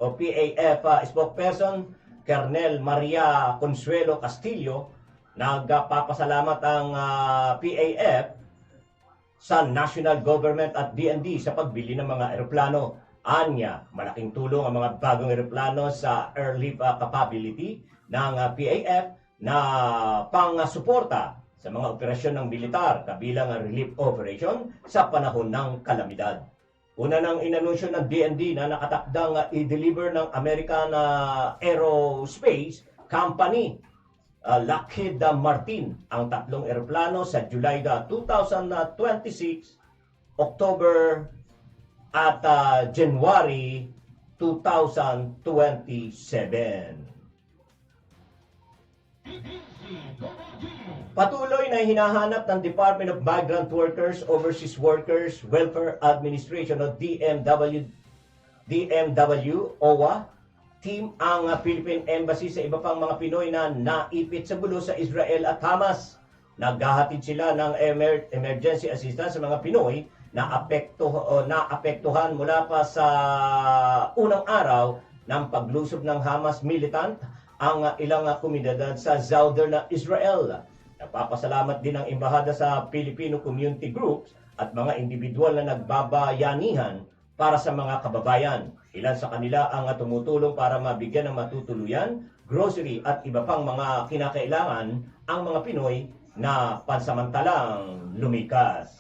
PAF spokesperson Colonel Maria Consuelo Castillo, nagpapasalamat ang PAF sa national government at DND sa pagbili ng mga eroplano. Anya, malaking tulong ang mga bagong eroplano sa airlift capability ng PAF na pang-suporta sa mga operasyon ng militar kabilang ang relief operation sa panahon ng kalamidad. Una nang inanunsyo ng DND na nakatakdang i-deliver ng American Aerospace Company Lockheed Martin ang 3 eroplano sa July 2026, October at January 2027. Patuloy na hinahanap ng Department of Migrant Workers, Overseas Workers, Welfare Administration o DMW, OWA, team ang Philippine Embassy sa iba pang mga Pinoy na naipit sa gulo sa Israel at Hamas. Naghahatid sila ng emergency assistance sa mga Pinoy na apektuhan mula pa sa unang araw ng paglusob ng Hamas militant ang ilang komunidad sa southern Israel. Nagpapasalamat din ang embahada sa Filipino community groups at mga individual na nagbabayanihan para sa mga kababayan. Ilan sa kanila ang tumutulong para mabigyan ng matutuluyan, grocery at iba pang mga kinakailangan ang mga Pinoy na pansamantalang lumikas.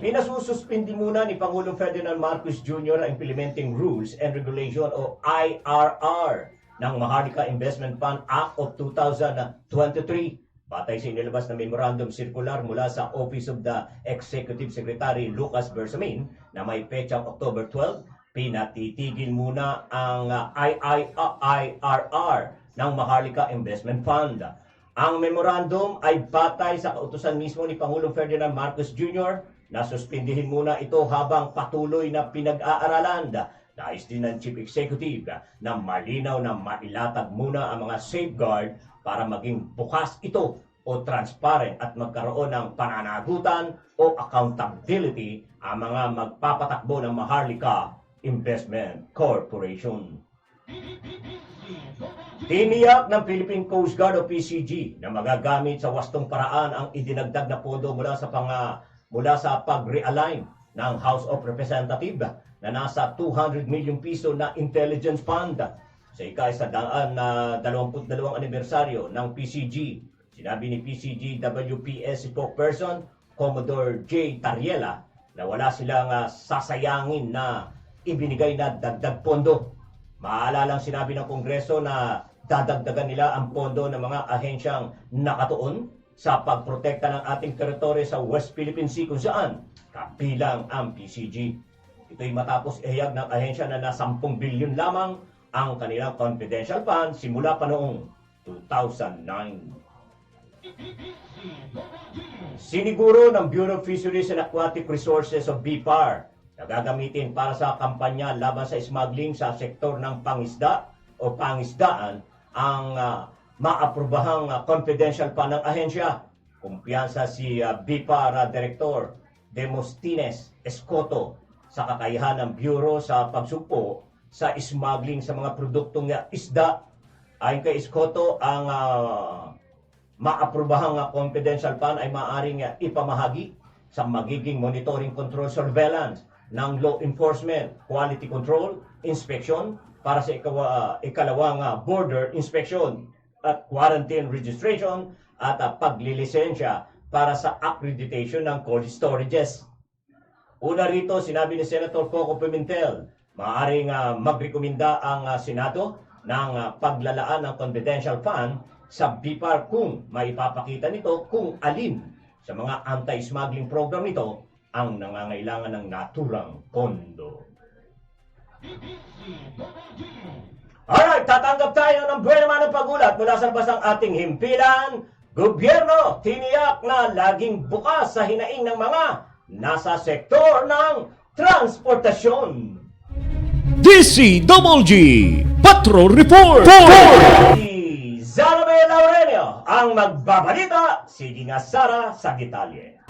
Pinasususpindi muna ni Pangulong Ferdinand Marcos Jr. ang Implementing Rules and Regulation o IRR ng Maharlika Investment Fund Act of 2023. Batay sa inilabas na memorandum circular mula sa Office of the Executive Secretary Lucas Bersamin na may petsang October 12, pinatitigil muna ang IRR ng Maharlika Investment Fund. Ang memorandum ay batay sa kautusan mismo ni Pangulong Ferdinand Marcos Jr. na suspindihin muna ito habang patuloy na pinag-aaralan. Nais din ng Chief Executive na malinaw na mailatag muna ang mga safeguard para maging bukas ito o transparent at magkaroon ng pananagutan o accountability ang mga magpapatakbo ng Maharlika Investment Corporation. Tiniyak ng Philippine Coast Guard o PCG na magagamit sa wastong paraan ang idinagdag na pondo mula sa pag-realign ng House of Representatives na nasa 200 million piso na intelligence fund sa ika-122 anibersaryo ng PCG. Sinabi ni PCG WPS spokesperson Commodore J. Tariela na wala silang sasayangin na ibinigay na dagdag pondo. Maalalang sinabi ng Kongreso na dadagdagan nila ang pondo ng mga ahensyang nakatuon sa pagprotekta ng ating teritoryo sa West Philippine Sea kung saan kabilang ang PCG. Ito'y matapos ihayag ng ahensya na na 10 bilyon lamang ang kanilang confidential fund simula pa noong 2009. Siniguro ng Bureau of Fisheries and Aquatic Resources of BFAR na gagamitin para sa kampanya laban sa smuggling sa sektor ng pangisda o pangisdaan ang maaprobahang confidential fund ng ahensya. Kumpiyansa si BFAR Director Demostines Escoto sa kakayahan ng Bureau sa pagsugpo sa smuggling sa mga produktong isda. Ayon kay Escoto, ang maaprobahang confidential fund ay maaaring ipamahagi sa magiging monitoring, control, surveillance ng law enforcement, quality control, inspection para sa ikalawang border inspection at quarantine registration at paglilisensya para sa accreditation ng cold storages. Una rito, sinabi ni Senator Coco Pimentel, maaaring magrekomenda ang Senado ng paglalaan ng confidential fund sa BFAR kung maipapakita nito kung alin sa mga anti-smuggling program nito ang nangangailangan ng naturang pondo. Alright, tatanggap tayo ng buwan naman ng pagulat mula sa labas ng ating himpilan. Gobyerno, tiniyak na laging bukas sa hinaing ng mga nasa sektor ng transportasyon. DCWG Patrol Report! Si Zalame Laurenio ang magbabalita. Sige nga, Sara, sa detalye.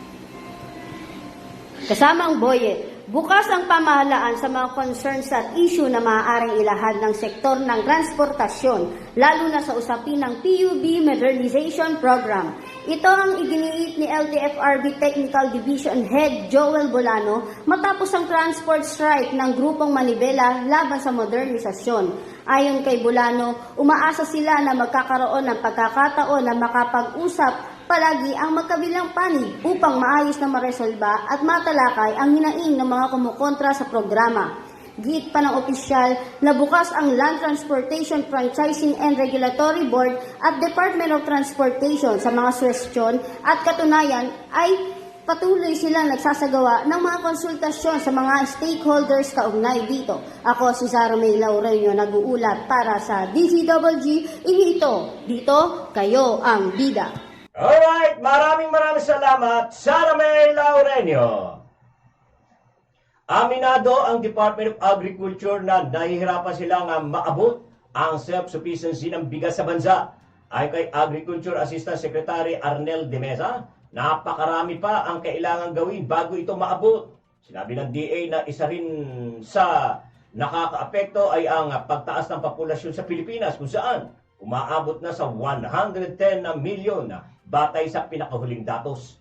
Kasama ang Boyet, bukas ang pamahalaan sa mga concerns at issue na maaaring ilahad ng sektor ng transportasyon, lalo na sa usapin ng PUB Modernization Program. Ito ang iginiit ni LTFRB Technical Division Head Joel Bolano matapos ang transport strike ng grupong Manibela laban sa modernisasyon. Ayon kay Bolano, umaasa sila na magkakaroon ng pagkakataon na makapag-usap palagi ang magkabilang panig upang maayos na maresolba at matalakay ang hinaing ng mga kumukontra sa programa. Giit pa ng opisyal na bukas ang Land Transportation Franchising and Regulatory Board at Department of Transportation sa mga suwestyon at katunayan ay patuloy silang nagsasagawa ng mga konsultasyon sa mga stakeholders kaugnay dito. Ako si Sara May Laurenio, nag-uulat para sa DCWG. Inito, dito kayo ang bida. Alright, maraming salamat, Sara May Laurenio. Aminado ang Department of Agriculture na nahihirapan silang maabot ang self-sufficiency ng bigas sa bansa. Ayon kay Agriculture Assistant Secretary Arnel de Mesa, napakarami pa ang kailangan gawin bago ito maabot. Sinabi ng DA na isa rin sa nakakaapekto ay ang pagtaas ng populasyon sa Pilipinas kung saan umaabot na sa 110 na milyon batay sa pinakahuling datos.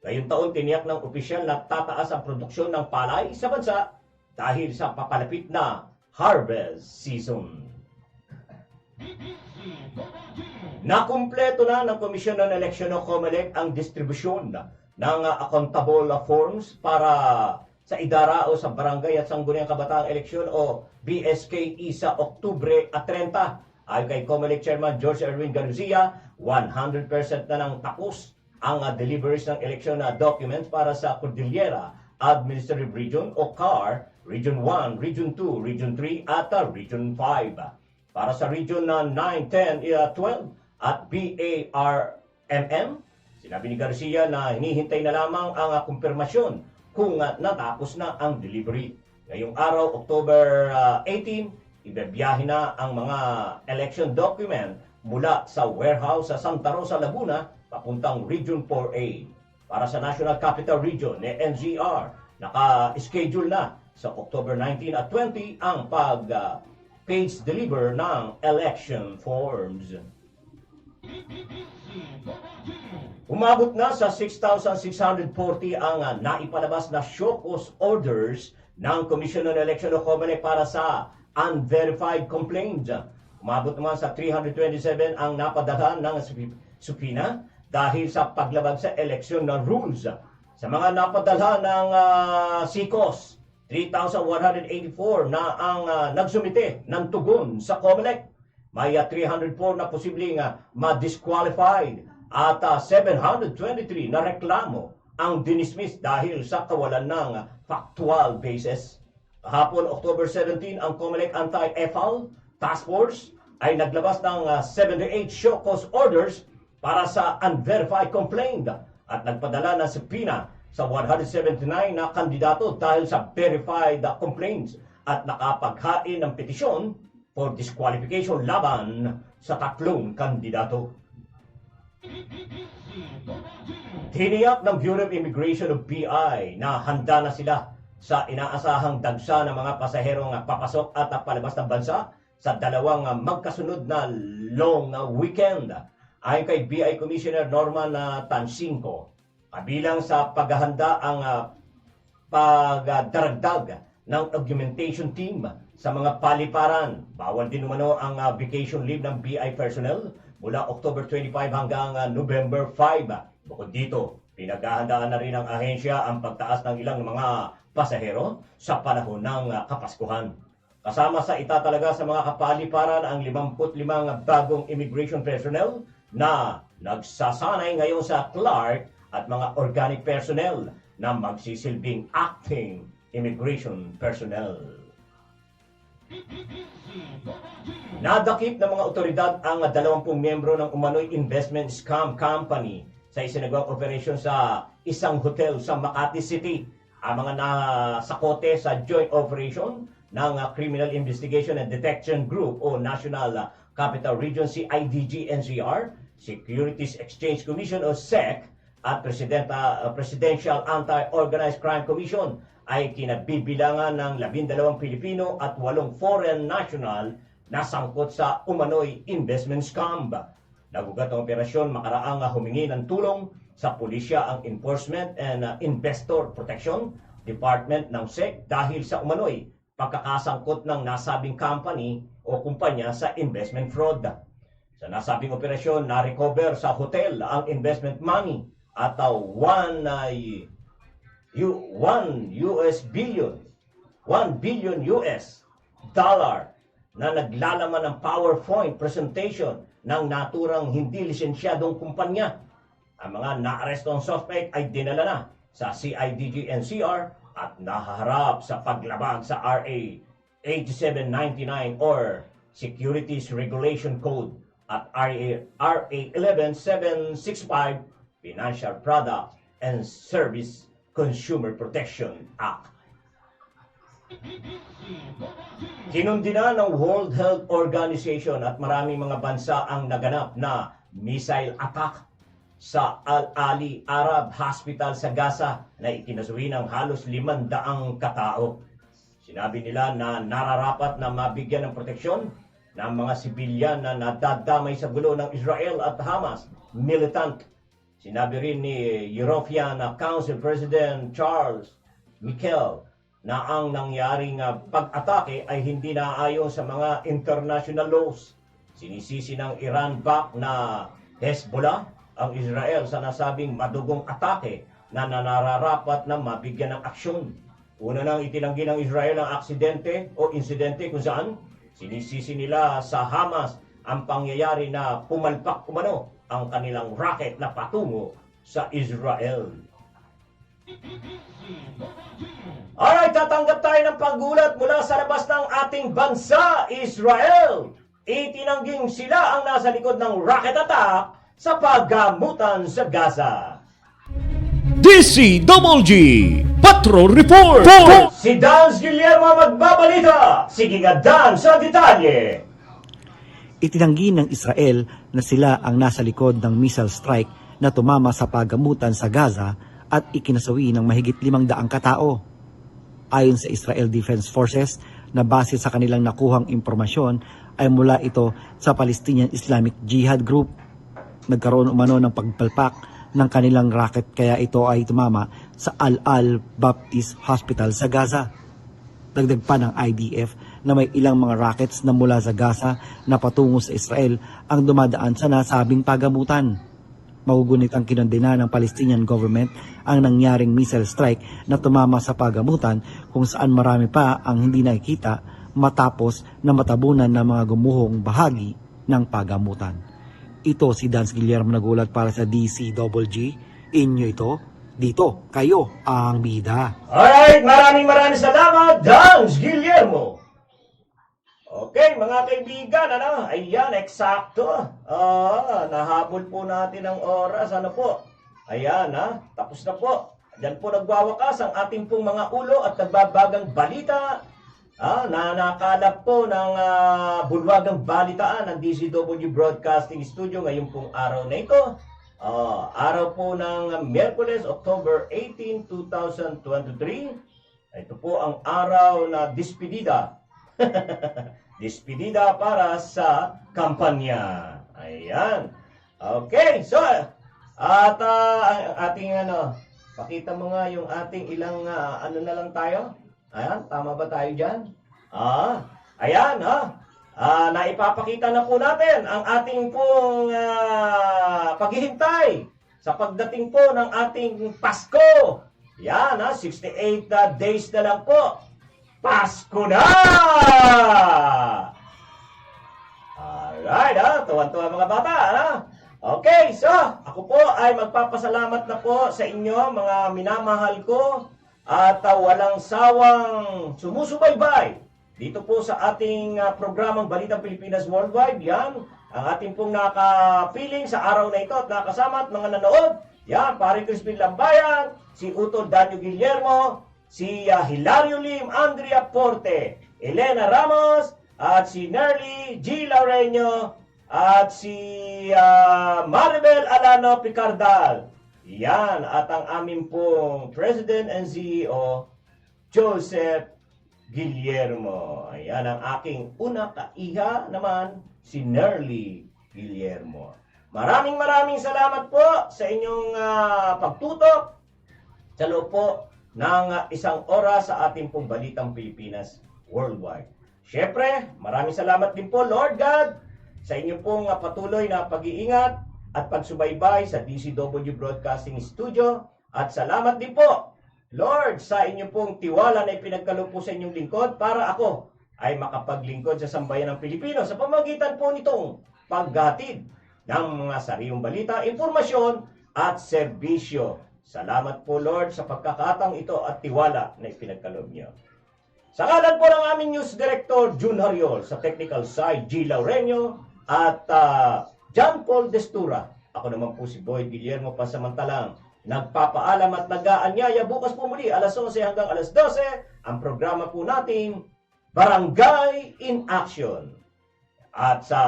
Ngayong taon, tiniyak ng opisyal na tataas ang produksyon ng palay sa bansa dahil sa papalapit na harvest season. Nakumpleto na ng Komisyon ng Eleksyon o COMELEC ang distribusyon ng accountable forms para sa idara o sa barangay at sangguniang kabataang eleksyon o BSKE sa Oktubre 30. Ayon kay COMELEC Chairman George Erwin Garcia, 100% na nang tapos ang deliveries ng eleksyon na documents para sa Cordillera Administrative Region o CAR, Region 1, Region 2, Region 3 at Region 5. Para sa Region 9, 10, 12 at BARMM, sinabi ni Garcia na hinihintay na lamang ang kumpirmasyon kung natapos na ang delivery. Ngayong araw, October 18, ibibiyahe na ang mga election document mula sa warehouse sa Santa Rosa, Laguna, papuntang Region 4A. Para sa National Capital Region ni NCR, naka-schedule na sa October 19 at 20 ang page deliver ng election forms. Umabot na sa 6,640 ang naipalabas na show cause orders ng Commission on Election o COMELEC para sa unverified complaints. Umabot naman sa 327 ang napadala ng subpoena dahil sa paglabag sa election na rules. Sa mga napadala ng SICOS, 3,184 na ang nagsumite ng tugon sa COMELEC. May 304 na posibleng ma-disqualified at 723 na reklamo ang dinismiss dahil sa kawalan ng factual basis. Kahapon, October 17, ang COMELEC Anti-EFAL Task Force ay naglabas ng 78 show cause orders para sa unverified complaint at nagpadala ng subpoena sa 179 na kandidato dahil sa verified complaints at nakapaghain ng petisyon for disqualification laban sa 3 kandidato. Tiniyak ng Bureau of Immigration o BI na handa na sila sa inaasahang dagsa ng mga pasaherong papasok at palabas ng bansa sa dalawang magkasunod na long weekend. Ayon kay BI Commissioner Norman Tansinco, kabilang sa paghahanda ang pagdaragdag ng augmentation team sa mga paliparan. Bawal din umano ang vacation leave ng BI personnel mula October 25 hanggang November 5. Bukod dito, pinaghahandaan na rin ng ahensya ang pagtaas ng ilang mga pasahero sa panahon ng Kapaskuhan. Kasama sa itatalaga sa mga kapaliparan ang 55 bagong immigration personnel na nagsasanay ngayon sa Clark at mga organic personnel na magsisilbing acting immigration personnel. Nadakip ng mga otoridad ang 20 miyembro ng umano'y investment scam company sa isinagawang operasyon sa isang hotel sa Makati City. Ang mga nasakote sa joint operation ng Criminal Investigation and Detection Group o National Capital Region CIDG NCR, Securities Exchange Commission o SEC at Presidential Anti-Organized Crime Commission ay kinabibilangan ng 12 Pilipino at 8 foreign national na sangkot sa umano'y investment scam. Nagugat ang operasyon makaraang humingi ng tulong sa pulisya ang Enforcement and Investor Protection Department ng SEC dahil sa umano'y pagkakasangkot ng nasabing company o kumpanya sa investment fraud. Sa nasabing operasyon, na-recover sa hotel ang investment money at 1 billion US dollar na naglalaman ng PowerPoint presentation ng naturang hindi lisensyadong kumpanya. Ang mga naarestong suspect ay dinala na sa CIDG NCR at nahaharap sa paglabag sa RA 8799 or Securities Regulation Code at RA 11765 Financial Product and Service Consumer Protection Act. Kinundina ng World Health Organization at maraming mga bansa ang naganap na missile attack sa Al-Ali Arab Hospital sa Gaza na ikinasuhi ng halos 500 katao. Sinabi nila na nararapat na mabigyan ng proteksyon ng mga sibilyan na nadadamay sa gulo ng Israel at Hamas militant. Sinabi rin ni European Council President Charles Michel na ang nangyaring pag-atake ay hindi naayon sa mga international laws. Sinisisi ng Iran-backed na Hezbollah ang Israel sa nasabing madugong atake na nararapat na mabigyan ng aksyon. Una nang itinanggi ng Israel ang aksidente o insidente kung saan sinisisi nila sa Hamas ang pangyayari na pumalpak umano ang kanilang rocket na patungo sa Israel. Alright, tatanggap tayo ng paggulat mula sa labas ng ating bansa, Israel. Itinangging sila ang nasa likod ng rocket attack sa paggamutan sa Gaza. DCWG Patrol Report! Si Dans Guillermo magbabalita. Sige nga Dan sa detalye. Itinanggi ng Israel na sila ang nasa likod ng missile strike na tumama sa paggamutan sa Gaza at ikinasawi ng mahigit 500 katao. Ayon sa Israel Defense Forces, na base sa kanilang nakuhang impormasyon ay mula ito sa Palestinian Islamic Jihad Group. Nagkaroon umano ng pagpalpak ng kanilang racket kaya ito ay tumama sa Al-Al Baptist Hospital sa Gaza. Dagdag pa ng IDF na may ilang mga rockets na mula sa Gaza na patungo sa Israel ang dumadaan sa nasabing pagamutan. Magugunit ang kinondena ng Palestinian government ang nangyaring missile strike na tumama sa pagamutan kung saan marami pa ang hindi nakikita matapos na matabunan ng mga gumuhong bahagi ng pagamutan. Ito si Dance Guillermo nagulat para sa DCWG. Inyo ito, dito, kayo ang bida. Alright, maraming salamat, Dance Guillermo. Okay, mga kaibigan, ayan, eksakto. Nahabol po natin ang oras, po. Ayan, tapos na po. Diyan po nagwawakas ang ating pong mga ulo at nagbabagang balita. Na nakalap po ng bulwagang balitaan ng DCW Broadcasting Studio ngayong pong araw na ito. Araw po ng Miyerkules, October 18, 2023. Ito po ang araw na despedida. Despedida para sa kampanya. Ayan. Okay, so at ang ating pakita mo nga yung ating ilang na lang tayo. Ayan, tama ba tayo dyan? Ayan, naipapakita na po natin ang ating pong paghihintay sa pagdating po ng ating Pasko. Yan, 68 days na lang po. Pasko na! Alright, tuwan-tuwa mga bata, Okay, so, ako po ay magpapasalamat na po sa inyo, mga minamahal ko, at walang sawang sumusubaybay dito po sa ating programang Balitang Pilipinas Worldwide. Yan, ang ating pong nakapiling sa araw na ito at nakasama at mga nanood. Yan, Pare Crispin Lambayan, si Utol Danyo Guillermo, si Hilario Lim, Andrea Porte, Elena Ramos, at si Nerly G. Laureño, at si Maribel Alano Picardal. Yan, at ang aming pong President and CEO, Joseph Guillermo. Ayan, ang aking una kaiha naman, si Nerly Guillermo. Maraming salamat po sa inyong pagtutok sa loob po ng isang oras sa ating pong Balitang Pilipinas Worldwide. Siyempre, maraming salamat din po, Lord God, sa inyong pong patuloy na pag-iingat at pagsubaybay sa DCW Broadcasting Studio. At salamat din po, Lord, sa inyong pong tiwala na ipinagkaloob po sa inyong lingkod para ako ay makapaglingkod sa sambayan ng Pilipino sa pamagitan po nitong paghatid ng mga sariwang balita, informasyon at serbisyo. Salamat po, Lord, sa pagkakataong ito at tiwala na ipinagkaloob niyo. Sa ngalan po ng aming News Director, Jun Hariol, sa technical side, G. Laureño, at John Paul Destura. Ako naman po si Boyd Guillermo pasamantalang nagpapaalam at nag-aanyaya bukas po muli alas 11 hanggang alas 12 ang programa po nating Barangay in Action. At sa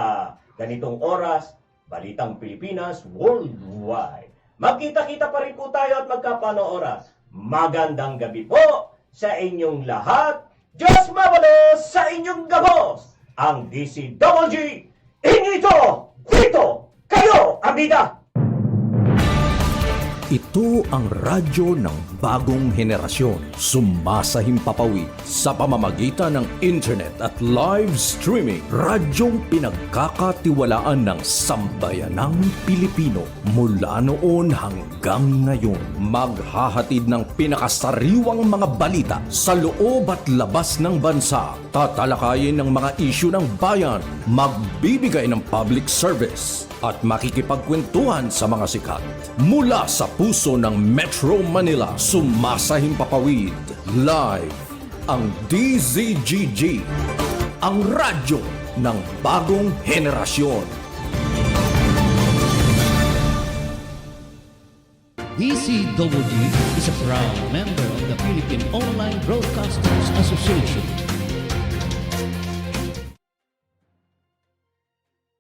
ganitong oras, Balitang Pilipinas Worldwide. Magkita-kita pa rin po tayo at magkapano-oras. Magandang gabi po sa inyong lahat. Diyos mabalos sa inyong gabos. Ang DCWG, inyo ito, dito, kayo, ang bida. Ito ang radyo ng bagong henerasyon. Sumasahimpapawid sa pamamagitan ng internet at live streaming. Radyong pinagkakatiwalaan ng sambayanang Pilipino. Mula noon hanggang ngayon, maghahatid ng pinakasariwang mga balita sa loob at labas ng bansa. Tatalakayin ng mga isyu ng bayan. Magbibigay ng public service at makikipagkwentuhan sa mga sikat. Mula sa puso ng Metro Manila, sumasahimpapawid live ang DZGG, ang radyo ng bagong henerasyon. DCWG is a proud member of the Philippine Online Broadcasters Association.